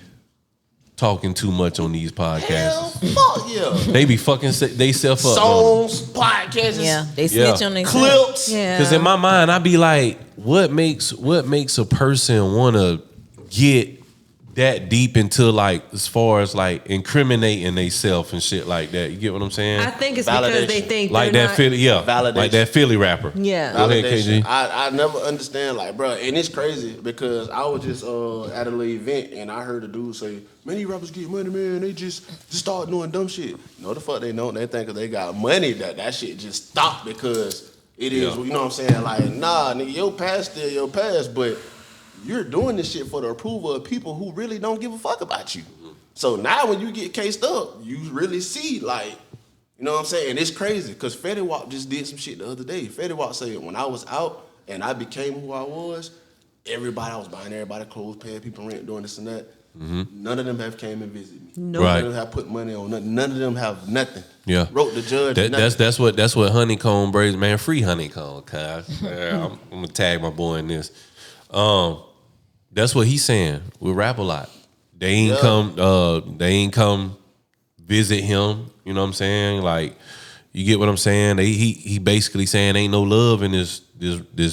Speaker 2: talking too much on these podcasts?
Speaker 3: Hell, fuck yeah.
Speaker 2: They be fucking they self up.
Speaker 3: Songs, podcasts,
Speaker 5: Yeah, they snitch on their
Speaker 3: clips.
Speaker 4: Yeah.
Speaker 2: Because in my mind, I be like, what makes a person want to get that deep into like as far as like incriminating themselves and shit like that? You get what I'm saying?
Speaker 4: I think it's because they think
Speaker 2: like
Speaker 4: they're
Speaker 2: that
Speaker 4: not,
Speaker 2: Philly, yeah,
Speaker 3: Validation.
Speaker 2: like that Philly rapper.
Speaker 4: Yeah.
Speaker 2: Go ahead,
Speaker 3: Validation.
Speaker 2: KG.
Speaker 3: I never understand, like, bro, and it's crazy because I was just at a little event and I heard a dude say, "Man, these rappers get money, man. They just start doing dumb shit." No, the fuck they don't. They think 'cause they got money that shit just stopped because it is.
Speaker 2: Yeah.
Speaker 3: You know what I'm saying? Like, nah, nigga, your past still your past, but you're doing this shit for the approval of people who really don't give a fuck about you. So now when you get cased up, you really see, like, you know what I'm saying? And it's crazy because Fetty Wap just did some shit the other day. Fetty Wap said when I was out and I became who I was, I was buying everybody clothes, paying people rent, doing this and that. None of them have came and visited me.
Speaker 4: Nope.
Speaker 3: None of them have put money on nothing. None of them have nothing.
Speaker 2: Yeah.
Speaker 3: Wrote the judge. nothing.
Speaker 2: That's what Honeycomb braids, man. Free Honeycomb, cuz. I'm gonna tag my boy in this. That's what he's saying. We rap a lot. They ain't come visit him. You know what I'm saying? Like, you get what I'm saying? He basically saying ain't no love in this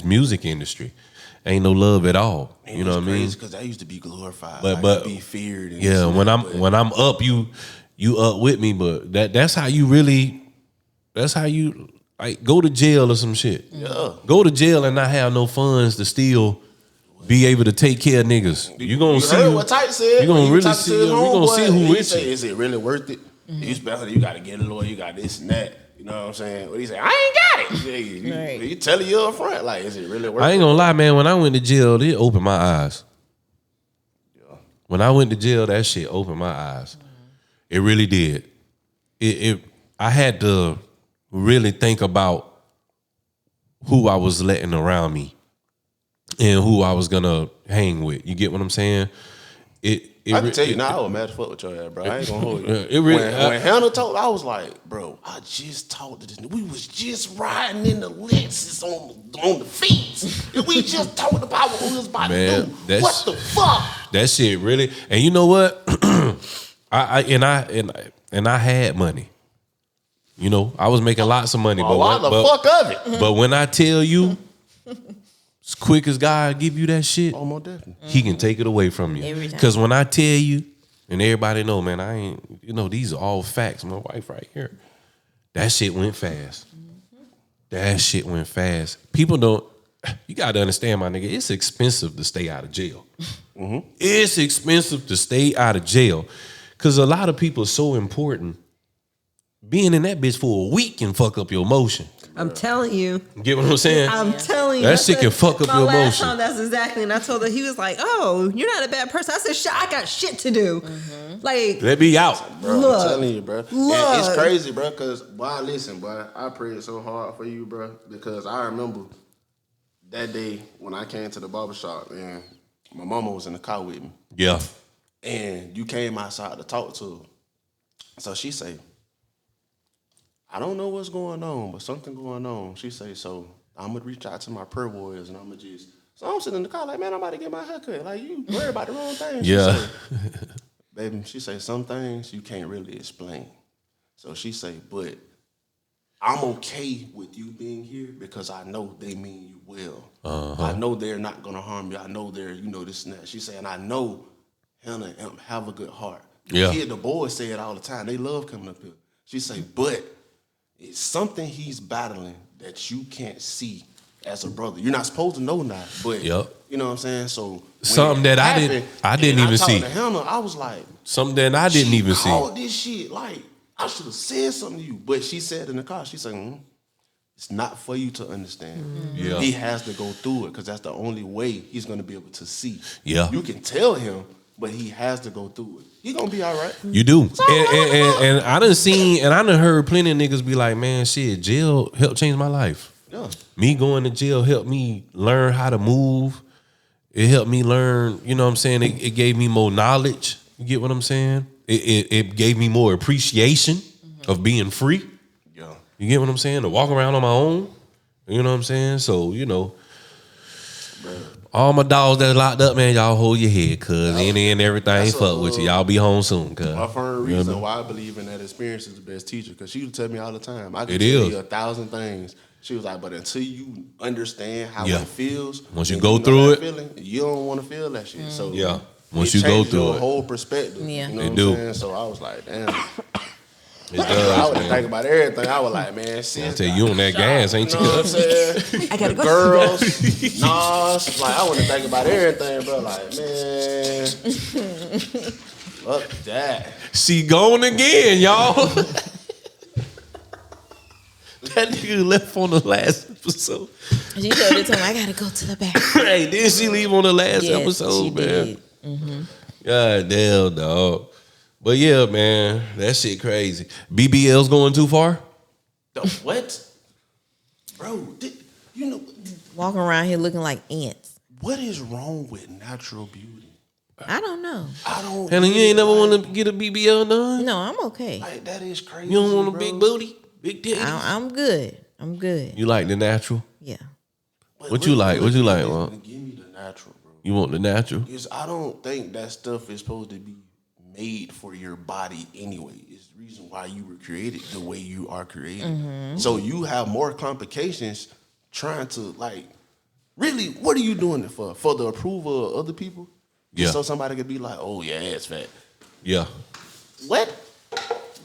Speaker 2: music industry. Ain't no love at all.
Speaker 3: And
Speaker 2: you know what I mean?
Speaker 3: Because I used to be glorified,
Speaker 2: But
Speaker 3: be feared. And
Speaker 2: yeah, when I'm up, you up with me. But that's how you like go to jail or some shit.
Speaker 3: Yeah.
Speaker 2: Go to jail and not have no funds to still be able to take care of niggas. You gonna see
Speaker 3: heard what Type said.
Speaker 2: You gonna
Speaker 3: When he
Speaker 2: really
Speaker 3: talked to
Speaker 2: see.
Speaker 3: his
Speaker 2: You gonna
Speaker 3: homeboy,
Speaker 2: see who
Speaker 3: he
Speaker 2: with
Speaker 3: say,
Speaker 2: you.
Speaker 3: is it really worth it? You got to get a lawyer. You got this and that. You know what I'm saying? What he say? I ain't got it. You tell you up front, like, is it really worth it?
Speaker 2: I ain't gonna lie, man. When I went to jail, it opened my eyes.
Speaker 3: Yeah.
Speaker 2: When I went to jail, that shit opened my eyes. It really did. I had to really think about who I was letting around me and who I was gonna hang with. You get what I'm saying?
Speaker 3: I can tell you now, I was mad as fuck with your ass, bro. I ain't gonna hold you.
Speaker 2: It really-
Speaker 3: when Hannah told, I was like, bro, I just talked to this. We was just riding in the Lexus on the feet. And we just talked about what we was about
Speaker 2: Man,
Speaker 3: to do. What the fuck?
Speaker 2: That shit really. And you know what? I had money. You know, I was making lots of money.
Speaker 3: Well, why the fuck of it?
Speaker 2: But when I tell you, as quick as God give you that shit,
Speaker 3: Oh, most definitely.
Speaker 2: He can take it away from you.
Speaker 5: Every time.
Speaker 2: Because when I tell you, and everybody know, man, I ain't, these are all facts. My wife right here. That shit went fast. That shit went fast. People don't, you got to understand, my nigga, it's expensive to stay out of jail. It's expensive to stay out of jail. Because a lot of people are so important. Being in that bitch for a week can fuck up your emotion.
Speaker 4: I'm telling you.
Speaker 2: Get what I'm saying?
Speaker 4: I'm telling you.
Speaker 2: That shit can fuck up
Speaker 4: my
Speaker 2: your
Speaker 4: last
Speaker 2: emotion.
Speaker 4: time, that's exactly. And I told her, he was like, "Oh, you're not a bad person." I said, "Shit, I got shit to do." Like,
Speaker 2: Let me out.
Speaker 3: Bro,
Speaker 4: Look.
Speaker 3: I'm telling you, bro. And it's crazy, bro, because, boy, listen, boy, I prayed so hard for you, bro, because I remember that day when I came to the barbershop, and my mama was in the car with me,
Speaker 2: Yeah.
Speaker 3: and you came outside to talk to her. So she say, I don't know what's going on, but something going on. She say, so I'm going to reach out to my prayer warriors, and I'm going to just, so I'm sitting in the car like, man, I'm about to get my haircut. Like, you worry about the wrong thing. She
Speaker 2: Yeah.
Speaker 3: say, baby, she say, some things you can't really explain. So she say, but I'm okay with you being here because I know they mean you well. I know they're not going to harm you. I know they're, this and that. She say, and I know Hannah and Imp have a good heart.
Speaker 2: Yeah.
Speaker 3: The boys say it all the time. They love coming up here. She say, but it's something he's battling that you can't see as a brother. You're not supposed to know now, but
Speaker 2: Yep.
Speaker 3: you know what I'm saying? So when
Speaker 2: Something
Speaker 3: it
Speaker 2: that I
Speaker 3: happened,
Speaker 2: didn't
Speaker 3: and
Speaker 2: even see.
Speaker 3: I talked to Hannah, I was like,
Speaker 2: Something that I didn't even see.
Speaker 3: She called this shit like I should have said something to you, but she said in the car, she said, it's not for you to understand.
Speaker 2: Yeah.
Speaker 3: He has to go through it because that's the only way he's going to be able to see.
Speaker 2: Yeah.
Speaker 3: You can tell him, but he has to go through it. He gonna be all right.
Speaker 2: You do. And I done heard plenty of niggas be like, man, shit, jail helped change my life.
Speaker 3: Yeah.
Speaker 2: Me going to jail helped me learn how to move. It helped me learn, you know what I'm saying? It gave me more knowledge. You get what I'm saying? It gave me more appreciation of being free.
Speaker 3: Yeah.
Speaker 2: You get what I'm saying? To walk around on my own. You know what I'm saying? So, you know, all my dogs that are locked up, man, y'all hold your head, cuz any and everything ain't fuck with you. Y'all be home soon, cuz.
Speaker 3: My firm reason why I believe in that experience is the best teacher, because she would tell me all the time. I could
Speaker 2: It
Speaker 3: tell
Speaker 2: is.
Speaker 3: you 1,000 things. She was like, but until you understand how it feels,
Speaker 2: once you
Speaker 3: and
Speaker 2: go
Speaker 3: know
Speaker 2: through
Speaker 3: that
Speaker 2: it,
Speaker 3: feeling, you don't want to feel that shit. So
Speaker 2: once
Speaker 3: it
Speaker 2: you go
Speaker 3: changes
Speaker 2: through
Speaker 3: your
Speaker 2: it,
Speaker 3: whole perspective.
Speaker 5: Yeah.
Speaker 3: You know
Speaker 2: It
Speaker 3: what
Speaker 2: do.
Speaker 3: I'm saying? So I was like, damn.
Speaker 2: it
Speaker 3: I
Speaker 2: does,
Speaker 3: would
Speaker 2: man.
Speaker 3: think about everything. I was like, man, sis,
Speaker 2: I tell you on that gas, ain't
Speaker 3: you
Speaker 2: you?
Speaker 3: know what I'm saying?
Speaker 4: I gotta
Speaker 3: The
Speaker 4: go.
Speaker 3: girls, Nas, like I want to think about everything, bro. Like, man, fuck that.
Speaker 2: She gone again, y'all. That nigga left on the last episode.
Speaker 5: She told her time, I gotta go to the bathroom.
Speaker 2: Hey, did she leave on the last
Speaker 5: Yes,
Speaker 2: episode,
Speaker 5: she
Speaker 2: man?
Speaker 5: did.
Speaker 2: God damn, dog. But yeah, man, that shit crazy. BBL's going too far?
Speaker 3: The what? Bro, you know,
Speaker 5: Walking around here looking like ants.
Speaker 3: what is wrong with natural beauty?
Speaker 5: I don't know.
Speaker 3: I don't.
Speaker 2: Hannah, you ain't never want to get a BBL done?
Speaker 5: No, I'm okay.
Speaker 3: Like, that is crazy.
Speaker 2: You don't want a
Speaker 3: bro.
Speaker 2: big booty? Big titties?
Speaker 5: I'm good. I'm good.
Speaker 2: You like the natural?
Speaker 5: Yeah.
Speaker 3: But
Speaker 2: What you like? What you like,
Speaker 3: Give
Speaker 2: man?
Speaker 3: me the natural, bro.
Speaker 2: You want the natural?
Speaker 3: Because I don't think that stuff is supposed to be made for your body anyway. It's the reason why you were created the way you are created. So you have more complications trying to, like, really, what are you doing it for? For the approval of other people? Just
Speaker 2: Yeah.
Speaker 3: so somebody could be like, oh, yeah, it's fat.
Speaker 2: Yeah.
Speaker 3: What?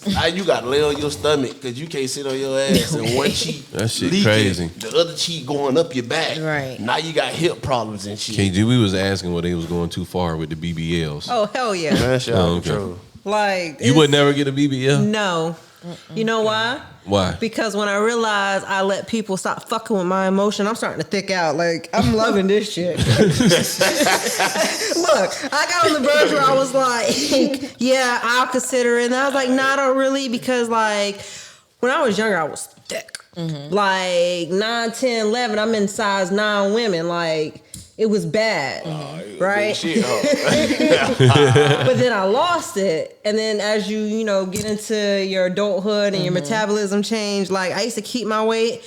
Speaker 3: Now you got to lay on your stomach because you can't sit on your ass and one cheek
Speaker 2: That shit
Speaker 3: leaking,
Speaker 2: crazy.
Speaker 3: the other cheek going up your back.
Speaker 5: Right.
Speaker 3: Now you got hip problems and shit.
Speaker 2: KG, we was asking where they was going too far with the BBLs.
Speaker 4: Oh hell yeah!
Speaker 3: Man, shit out of
Speaker 2: okay.
Speaker 3: control.
Speaker 4: Like
Speaker 2: You would never get a BBL?
Speaker 4: No. You know why?
Speaker 2: Why?
Speaker 4: Because when I realized I let people stop fucking with my emotion, I'm starting to thick out. Like, I'm loving this shit. Look, I got on the verge where I was like, yeah, I'll consider it. And I was like, nah, I don't really, because like, when I was younger, I was thick. Like 9, 10, 11, I'm in size 9 women. Like, it was bad, right?
Speaker 3: Shit, huh?
Speaker 4: But then I lost it, and then as you get into your adulthood and your metabolism change, like I used to keep my weight,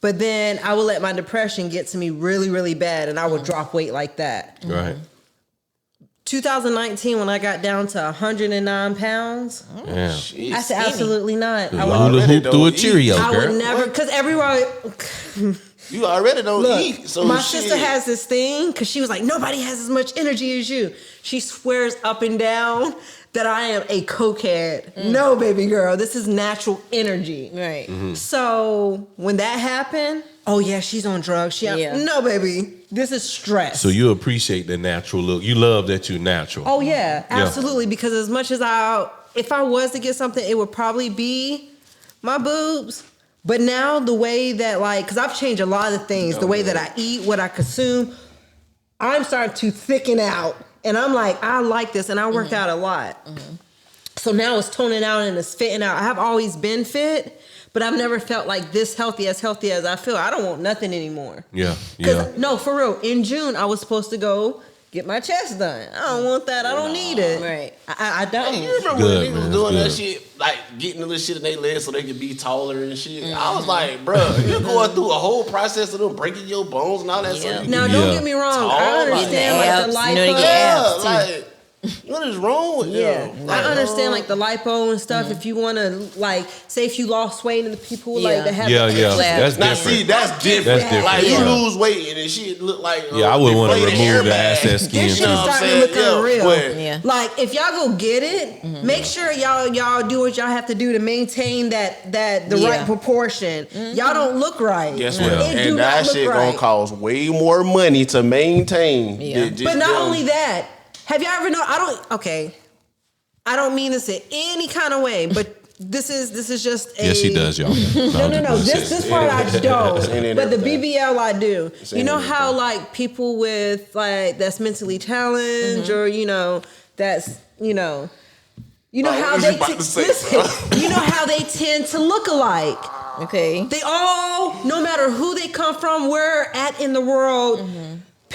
Speaker 4: but then I would let my depression get to me really, really bad, and I would drop weight like that.
Speaker 2: Right.
Speaker 4: 2019, when I got down to 109 pounds,
Speaker 2: Yeah.
Speaker 4: I said absolutely not. I
Speaker 2: Hula
Speaker 4: would,
Speaker 2: hoop through a Cheerio,
Speaker 4: I
Speaker 2: girl.
Speaker 4: would never, because everywhere.
Speaker 3: You already don't
Speaker 4: Look,
Speaker 3: eat. So
Speaker 4: my
Speaker 3: shit.
Speaker 4: sister has this thing because she was like, nobody has as much energy as you. She swears up and down that I am a cokehead. No, baby girl, this is natural energy.
Speaker 5: Right.
Speaker 4: So when that happened, oh yeah, she's on drugs. No, baby, this is stress.
Speaker 2: So you appreciate the natural look. You love that you're natural.
Speaker 4: Oh yeah, absolutely. Because as much as if I was to get something, it would probably be my boobs. But now the way that because I've changed a lot of things, the way that I eat, what I consume, I'm starting to thicken out. And I'm like, I like this, and I work out a lot. So now it's toning out and it's fitting out. I have always been fit, but I've never felt like this healthy as I feel. I don't want nothing anymore.
Speaker 2: Yeah. Yeah.
Speaker 4: No, for real. In June, I was supposed to go get my chest done. I don't want that. I don't need it.
Speaker 5: Right.
Speaker 4: I don't.
Speaker 3: Hey, you remember
Speaker 2: Good,
Speaker 3: when niggas
Speaker 2: man,
Speaker 3: was doing that
Speaker 2: that's
Speaker 3: shit, like getting the little shit in their legs so they could be taller and shit? I was like, bro, you're going through a whole process of them breaking your bones and all that stuff.
Speaker 4: Now, don't get me wrong. I understand
Speaker 5: Getting
Speaker 4: like the
Speaker 5: abs, you know, they
Speaker 4: lipo.
Speaker 5: get
Speaker 3: Yeah,
Speaker 5: abs, too.
Speaker 3: like, what is wrong with them?
Speaker 4: I understand like the lipo and stuff. If you want to say if you lost weight and the people like that have
Speaker 2: Yeah, yeah.
Speaker 5: Flat.
Speaker 2: That's
Speaker 3: Now,
Speaker 2: different.
Speaker 3: see, that's different.
Speaker 2: That's different,
Speaker 3: Like,
Speaker 2: yeah.
Speaker 3: you lose weight and the shit look like
Speaker 2: Yeah, I wouldn't want to
Speaker 3: inflated
Speaker 2: remove the
Speaker 3: airbag.
Speaker 2: excess skin
Speaker 4: This
Speaker 2: too.
Speaker 4: shit's
Speaker 3: what I'm
Speaker 4: starting to
Speaker 3: saying?
Speaker 4: look unreal.
Speaker 3: but-
Speaker 5: Yeah.
Speaker 4: Like if y'all go get it, make sure y'all do what y'all have to do to maintain the right proportion. Y'all don't look right.
Speaker 3: Guess
Speaker 2: Yeah.
Speaker 3: what?
Speaker 4: It do
Speaker 3: And
Speaker 4: not
Speaker 3: that
Speaker 4: look
Speaker 3: shit
Speaker 4: right.
Speaker 3: gonna cost way more money to maintain.
Speaker 5: Yeah.
Speaker 3: than just
Speaker 4: But not
Speaker 3: them.
Speaker 4: only that, have y'all ever I don't mean this in any kind of way, but this is just a
Speaker 2: Yes, he does, y'all.
Speaker 4: No. This part I don't.
Speaker 3: ain't
Speaker 4: But the
Speaker 3: everything.
Speaker 4: BBL I do. You know
Speaker 3: ain't
Speaker 4: how like people with that's mentally challenged or that's you know how
Speaker 3: what
Speaker 4: they
Speaker 3: you about to say,
Speaker 4: listen. You know how they tend to look alike.
Speaker 5: Okay.
Speaker 4: They all, no matter who they come from, where at in the world,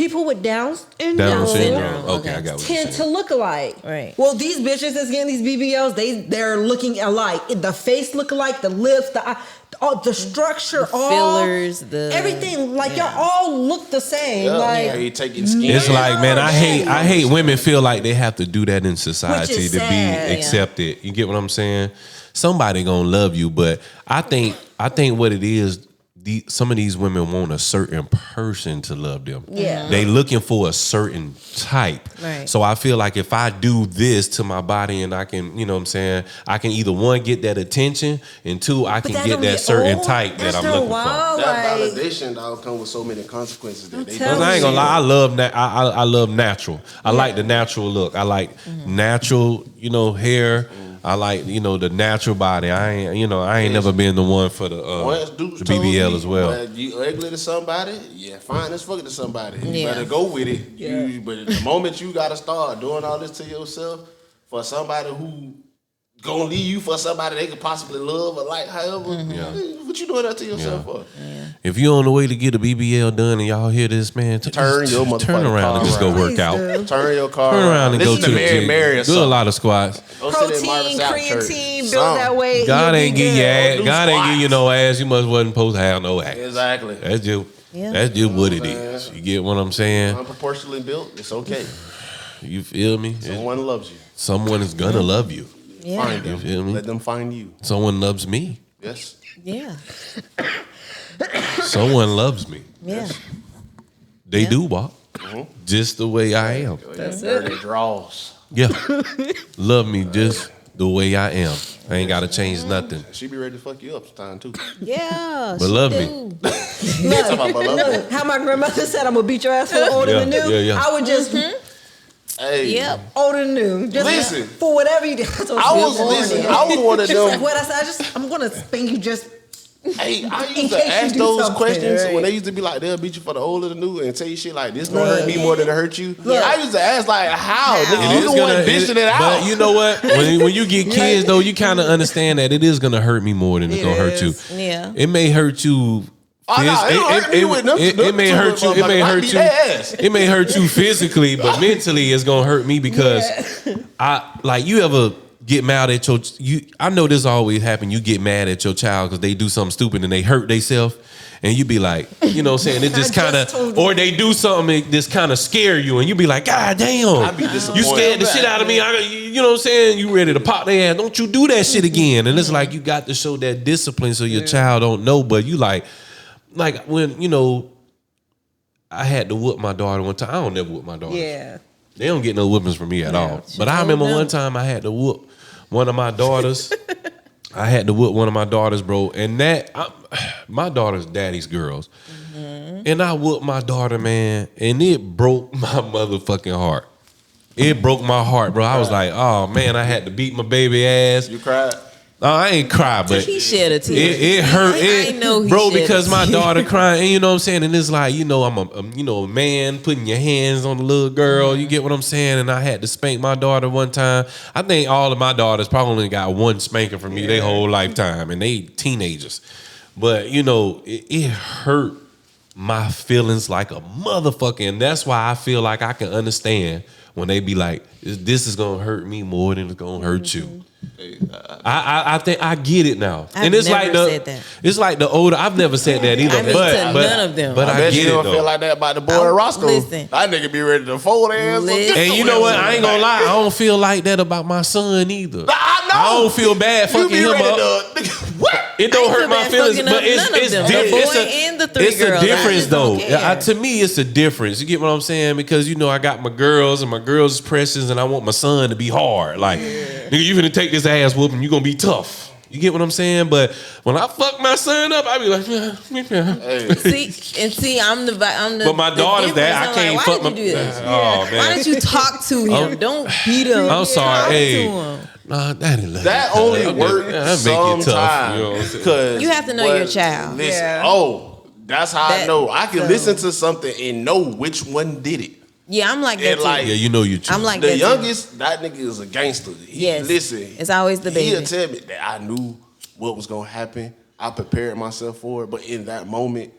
Speaker 4: people with Down
Speaker 2: Down
Speaker 4: syndrome
Speaker 2: syndrome. Okay,
Speaker 5: Okay.
Speaker 2: I got what you're
Speaker 4: tend
Speaker 2: saying.
Speaker 4: to look alike.
Speaker 5: Right.
Speaker 4: Well, these bitches that's getting these BBLs, they're looking alike. The face look alike, the lips, the eye, all the structure, all
Speaker 5: fillers,
Speaker 4: everything. Like y'all all look the same.
Speaker 3: Yeah,
Speaker 4: like
Speaker 3: you taking skin.
Speaker 2: It's like, man, I
Speaker 4: Yeah.
Speaker 2: hate women feel like they have to do that in society
Speaker 4: Which is
Speaker 2: to
Speaker 4: sad.
Speaker 2: be accepted. You get what I'm saying? Somebody gonna love you, but I think what it is. Some of these women want a certain person to love them.
Speaker 4: Yeah.
Speaker 2: They looking for a certain type.
Speaker 5: Right.
Speaker 2: So I feel like if I do this to my body and I can, you know what I'm saying, I can either one, get that attention, and two, I can
Speaker 4: that
Speaker 2: get
Speaker 4: don't
Speaker 2: that
Speaker 4: get
Speaker 2: certain
Speaker 4: old.
Speaker 2: type
Speaker 4: That's
Speaker 2: that I'm
Speaker 4: no
Speaker 2: looking
Speaker 4: wild.
Speaker 2: for.
Speaker 3: That
Speaker 4: Like-
Speaker 3: validation dog come with so many consequences that they
Speaker 4: tell
Speaker 3: don't
Speaker 2: I ain't gonna
Speaker 3: see.
Speaker 2: lie, I love natural. I like the natural look. I like natural, hair. I like, the natural body. I ain't never been the one for the
Speaker 3: Once dudes
Speaker 2: the
Speaker 3: told
Speaker 2: BBL
Speaker 3: me,
Speaker 2: as well.
Speaker 3: "Well, you ugly to somebody, yeah, fine as fuck to somebody. You
Speaker 5: Yeah.
Speaker 3: better go with it. But the moment you gotta start doing all this to yourself for somebody who gonna leave you for somebody they could possibly love or like, however, what you doing that to yourself for?
Speaker 2: If you're on the way to get a BBL done and y'all hear this, man,
Speaker 3: Turn your motherfucking
Speaker 2: turn around and
Speaker 3: car
Speaker 2: just go
Speaker 3: around.
Speaker 2: work out.
Speaker 4: do.
Speaker 3: Turn your car
Speaker 2: Turn around and go
Speaker 3: Listen
Speaker 2: to the
Speaker 3: Mary
Speaker 2: gym.
Speaker 3: Mary or
Speaker 2: Do a
Speaker 3: something.
Speaker 2: lot of squats.
Speaker 3: Go sit in Marvin
Speaker 4: Protein,
Speaker 3: South
Speaker 4: creatine,
Speaker 3: Church.
Speaker 4: build that weight.
Speaker 2: God
Speaker 4: you'll
Speaker 2: ain't
Speaker 4: be
Speaker 2: give you
Speaker 4: good.
Speaker 2: ass.
Speaker 3: Do
Speaker 2: God ain't give you
Speaker 3: squats.
Speaker 2: no ass. You must wasn't supposed to have no ass.
Speaker 3: Exactly.
Speaker 2: That's just
Speaker 5: Yeah.
Speaker 2: that's just what it is. You get what I'm saying?
Speaker 3: Unproportionally built, it's okay.
Speaker 2: You feel me?
Speaker 3: Someone loves you.
Speaker 2: Someone is gonna love you.
Speaker 5: Yeah.
Speaker 3: Find them.
Speaker 2: You feel me?
Speaker 3: Let them find you.
Speaker 2: Someone loves me.
Speaker 3: Yes.
Speaker 5: Yeah.
Speaker 2: Someone loves me.
Speaker 5: Yeah.
Speaker 2: They do walk just the way I am.
Speaker 3: That's dirty draws.
Speaker 2: Yeah, love me just the way I am. I ain't gotta change nothing.
Speaker 3: She be ready to fuck you up sometime too.
Speaker 5: Yeah.
Speaker 2: But
Speaker 5: she
Speaker 2: love
Speaker 5: do.
Speaker 2: me.
Speaker 3: Talking about my love.
Speaker 4: Look, how my grandmother said, "I'm gonna beat your ass for older than new."
Speaker 2: Yeah.
Speaker 4: I would just
Speaker 3: Hey.
Speaker 5: Yep.
Speaker 4: older than new. Just
Speaker 3: Listen.
Speaker 4: for whatever you did.
Speaker 3: I was one of them.
Speaker 4: What I said, I'm gonna spank you just.
Speaker 3: Hey, I
Speaker 4: In
Speaker 3: used to
Speaker 4: case you
Speaker 3: ask
Speaker 4: do
Speaker 3: those
Speaker 4: something,
Speaker 3: questions
Speaker 4: right?
Speaker 3: when they used to be like, they'll beat you for the old or the new and tell you shit like, this gonna hurt me
Speaker 4: Right.
Speaker 3: more than it hurt you.
Speaker 4: Look.
Speaker 3: I used to ask like, how?
Speaker 4: How?
Speaker 3: Nigga, you
Speaker 2: It
Speaker 3: the
Speaker 2: is
Speaker 3: one
Speaker 2: gonna-
Speaker 3: dishing it out.
Speaker 2: But you know what? When you get kids though, you kind of understand that it is gonna hurt me more than it's
Speaker 4: It
Speaker 2: gonna hurt you.
Speaker 4: is.
Speaker 5: Yeah.
Speaker 2: It may hurt you.
Speaker 3: Oh, no, it don't hurt me with them-
Speaker 2: it may
Speaker 3: them
Speaker 2: hurt
Speaker 3: two
Speaker 2: you. It may
Speaker 3: motherfuckers. I
Speaker 2: hurt
Speaker 3: beat
Speaker 2: you.
Speaker 3: their ass.
Speaker 2: It may hurt you physically, but mentally, it's gonna hurt me because you ever get mad at I know this always happen. You get mad at your child because they do something stupid and they hurt themselves. And you be like, you know what I'm saying? It just
Speaker 4: I
Speaker 2: kind
Speaker 4: just told
Speaker 2: of,
Speaker 4: you.
Speaker 2: or they do something that just kind of scare you, and you be like, God damn,
Speaker 3: I be disappointed.
Speaker 2: you scared the shit out of me. You know what I'm saying? You ready to pop their ass. Don't you do that shit again. And it's like, you got to show that discipline so your child don't know. But you like when, I had to whoop my daughter one time. I don't never whoop my daughter.
Speaker 4: Yeah.
Speaker 2: They don't get no whoopings from me at all. But I remember one time I had to whoop one of my daughters. I had to whoop one of my daughters, bro. And my daughter's daddy's girls. And I whooped my daughter, man. And it broke my motherfucking heart. It broke my heart, bro. I was like, oh, man, I had to beat my baby ass.
Speaker 3: You cried?
Speaker 2: No, I ain't cry, but
Speaker 5: He shed a tear.
Speaker 2: it hurt.
Speaker 5: I know he
Speaker 2: bro,
Speaker 5: shed a
Speaker 2: because my
Speaker 5: tear.
Speaker 2: daughter crying, and you know what I'm saying? And it's like, I'm a man putting your hands on the little girl. You get what I'm saying? And I had to spank my daughter one time. I think all of my daughters probably only got one spanking from me their whole lifetime, and they teenagers. But, it hurt my feelings like a motherfucker. And that's why I feel like I can understand when they be like, this is going to hurt me more than it's going to hurt you. I think I get it now.
Speaker 5: I've
Speaker 2: And it's
Speaker 5: never
Speaker 2: like
Speaker 5: said that.
Speaker 2: it's like the older. I've never said that either.
Speaker 5: I mean,
Speaker 2: but
Speaker 5: to
Speaker 2: but
Speaker 5: none of them.
Speaker 2: But
Speaker 3: I
Speaker 2: I,
Speaker 3: bet
Speaker 2: get
Speaker 3: you
Speaker 2: it
Speaker 3: don't
Speaker 2: though.
Speaker 3: feel like that about the boy Roscoe.
Speaker 5: Listen.
Speaker 3: That nigga be ready to fold ass.
Speaker 5: Listen.
Speaker 2: And you know what? I ain't gonna lie. I don't feel like that about my son either.
Speaker 3: I know.
Speaker 2: I don't feel bad
Speaker 3: You
Speaker 2: fucking
Speaker 3: be
Speaker 2: him
Speaker 3: ready
Speaker 2: up.
Speaker 3: to what?
Speaker 2: It don't
Speaker 5: I
Speaker 2: hurt
Speaker 5: feel
Speaker 2: my
Speaker 5: bad
Speaker 2: feelings,
Speaker 5: fucking
Speaker 2: but
Speaker 5: up
Speaker 2: it's
Speaker 5: none of them.
Speaker 2: di-
Speaker 5: The
Speaker 2: it's
Speaker 5: boy
Speaker 2: a,
Speaker 5: and the three
Speaker 2: it's
Speaker 5: girls.
Speaker 2: a
Speaker 5: I
Speaker 2: difference
Speaker 5: just don't
Speaker 2: though.
Speaker 5: care.
Speaker 2: To me, it's a difference. You get what I'm saying? Because I got my girls and my girls is precious, and I want my son to be hard. Like, nigga, you finna take this ass whooping, you gonna be tough. You get what I'm saying? But when I fuck my son up, I be like,
Speaker 5: See, I'm the.
Speaker 2: But my daughter's
Speaker 5: the
Speaker 2: that I
Speaker 5: difference.
Speaker 2: can't
Speaker 5: I'm
Speaker 2: fuck
Speaker 5: like,
Speaker 2: my.
Speaker 5: why did you do this?
Speaker 2: Oh man.
Speaker 5: Why don't you talk to him? Don't beat him.
Speaker 2: I'm sorry.
Speaker 5: Talk
Speaker 2: Hey,
Speaker 5: to him.
Speaker 2: nah, daddy love
Speaker 3: That
Speaker 2: you.
Speaker 3: only
Speaker 2: Okay.
Speaker 3: works
Speaker 2: That make you tough.
Speaker 3: sometimes.
Speaker 2: You know what I'm saying?
Speaker 3: Cause
Speaker 5: You have to know your child.
Speaker 3: Listen,
Speaker 4: Yeah.
Speaker 3: that's how I
Speaker 5: That-
Speaker 3: know. I can
Speaker 5: so-
Speaker 3: listen to something and know which one did it.
Speaker 5: Yeah, I'm like that
Speaker 3: And
Speaker 5: too.
Speaker 3: like-
Speaker 2: Yeah, you know you.
Speaker 5: I'm like
Speaker 3: The
Speaker 5: that too.
Speaker 3: youngest, that nigga is a gangster.
Speaker 5: Yes.
Speaker 3: Listen,
Speaker 5: It's always the baby.
Speaker 3: He'll tell me that I knew what was gonna happen. I prepared myself for it, but in that moment,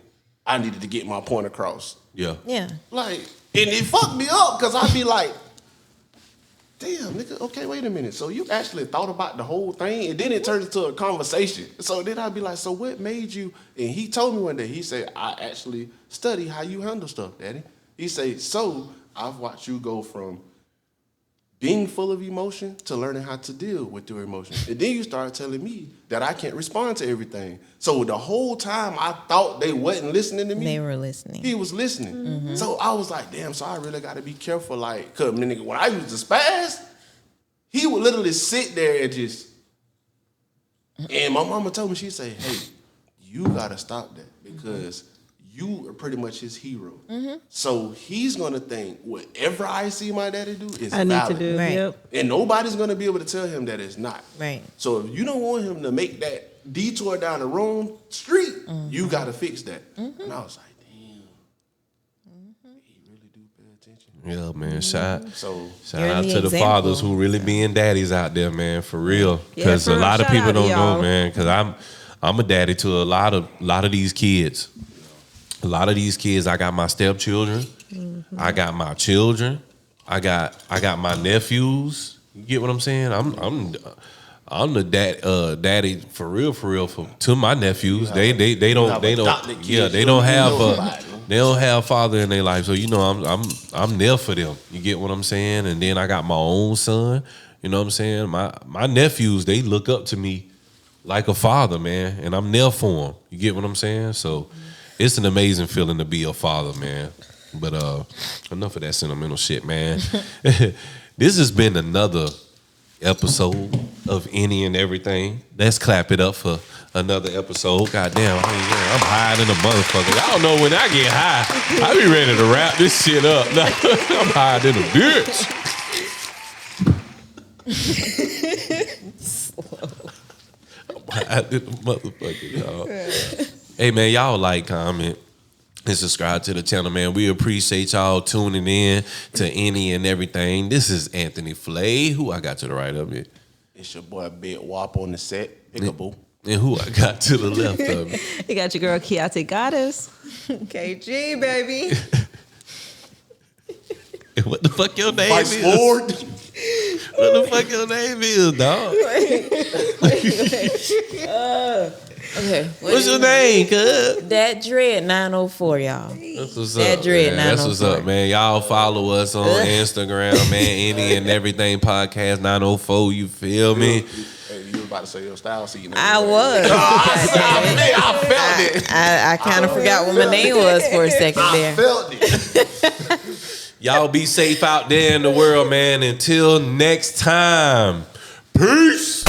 Speaker 3: I needed to get my point across.
Speaker 2: Yeah.
Speaker 5: Yeah.
Speaker 3: Like, and it fucked me up because I'd be like, damn, nigga, okay, wait a minute. So you actually thought about the whole thing? And then it turned into a conversation. So then I'd be like, so what made you? And he told me one day, he said, I actually study how you handle stuff, Daddy. He said, so I've watched you go from being full of emotion to learning how to deal with your emotions. And then you started telling me that I can't respond to everything. So the whole time I thought they wasn't listening to me.
Speaker 5: They were listening.
Speaker 3: He was listening. Mm-hmm. So I was like, damn, so I really got to be careful. Like, cause nigga, when I used to spaz, he would literally sit there and just, and my mama told me, she said, hey, you got to stop that because you are pretty much his hero. Mm-hmm. So he's going to think whatever I see my daddy do is
Speaker 4: I
Speaker 3: valid.
Speaker 4: need to do,
Speaker 5: right.
Speaker 4: Yep.
Speaker 3: And nobody's going to be able to tell him that it's not.
Speaker 5: Right.
Speaker 3: So if you don't want him to make that detour down the wrong street, you got to fix that. Mm-hmm. And I was like, damn, he really do pay attention.
Speaker 2: Yeah, man. Shout
Speaker 5: You're
Speaker 2: out
Speaker 5: the
Speaker 2: to the
Speaker 5: example.
Speaker 2: fathers who really being daddies out there, man, for real.
Speaker 4: Yeah,
Speaker 2: Because
Speaker 4: for
Speaker 2: a
Speaker 4: real.
Speaker 2: lot of
Speaker 4: Shout
Speaker 2: people
Speaker 4: out to
Speaker 2: don't know,
Speaker 4: y'all.
Speaker 2: man. Because I'm a daddy to a lot of these kids. A lot of these kids, I got my stepchildren,
Speaker 4: Mm-hmm.
Speaker 2: I got my children, I got my nephews. You get what I'm saying? I'm the daddy for real to my nephews. They don't have father in their life, so you know I'm there for them. You get what I'm saying? And then I got my own son. You know what I'm saying? My nephews, they look up to me like a father, man, and I'm there for them. You get what I'm saying? So it's an amazing feeling to be a father, man. But enough of that sentimental shit, man. This has been another episode of Any and Everything. Let's clap it up for another episode. Goddamn, I'm high than a motherfucker. Y'all know when I get high, I be ready to wrap this shit up. I'm high than a bitch. I'm high than a motherfucker, y'all. Hey, man, y'all like, comment, and subscribe to the channel, man. We appreciate y'all tuning in to Any and Everything. This is Anthony Flay. Who I got to the right of me?
Speaker 3: It's your boy Big Wop on the set. Pickaboo.
Speaker 2: And who I got to the left of me?
Speaker 4: You got your girl Kiate Goddess. KG, baby.
Speaker 2: And what the fuck your name
Speaker 3: Vice
Speaker 2: is?
Speaker 3: Lord.
Speaker 2: What the fuck your name is, dog?
Speaker 5: Okay.
Speaker 2: What's your name, cuz?
Speaker 5: That Dread 904, y'all.
Speaker 2: That's what's
Speaker 5: That
Speaker 2: up,
Speaker 5: Dread
Speaker 2: man. That's what's
Speaker 5: 904.
Speaker 2: up, man. Y'all follow us on Instagram, man. Any and Everything Podcast 904. You feel me?
Speaker 3: Hey, you was about to say your style scene.
Speaker 5: I was.
Speaker 3: I felt it.
Speaker 5: I kind of forgot what my name was for a second
Speaker 3: I
Speaker 5: there.
Speaker 3: felt it.
Speaker 2: Y'all be safe out there in the world, man. Until next time. Peace.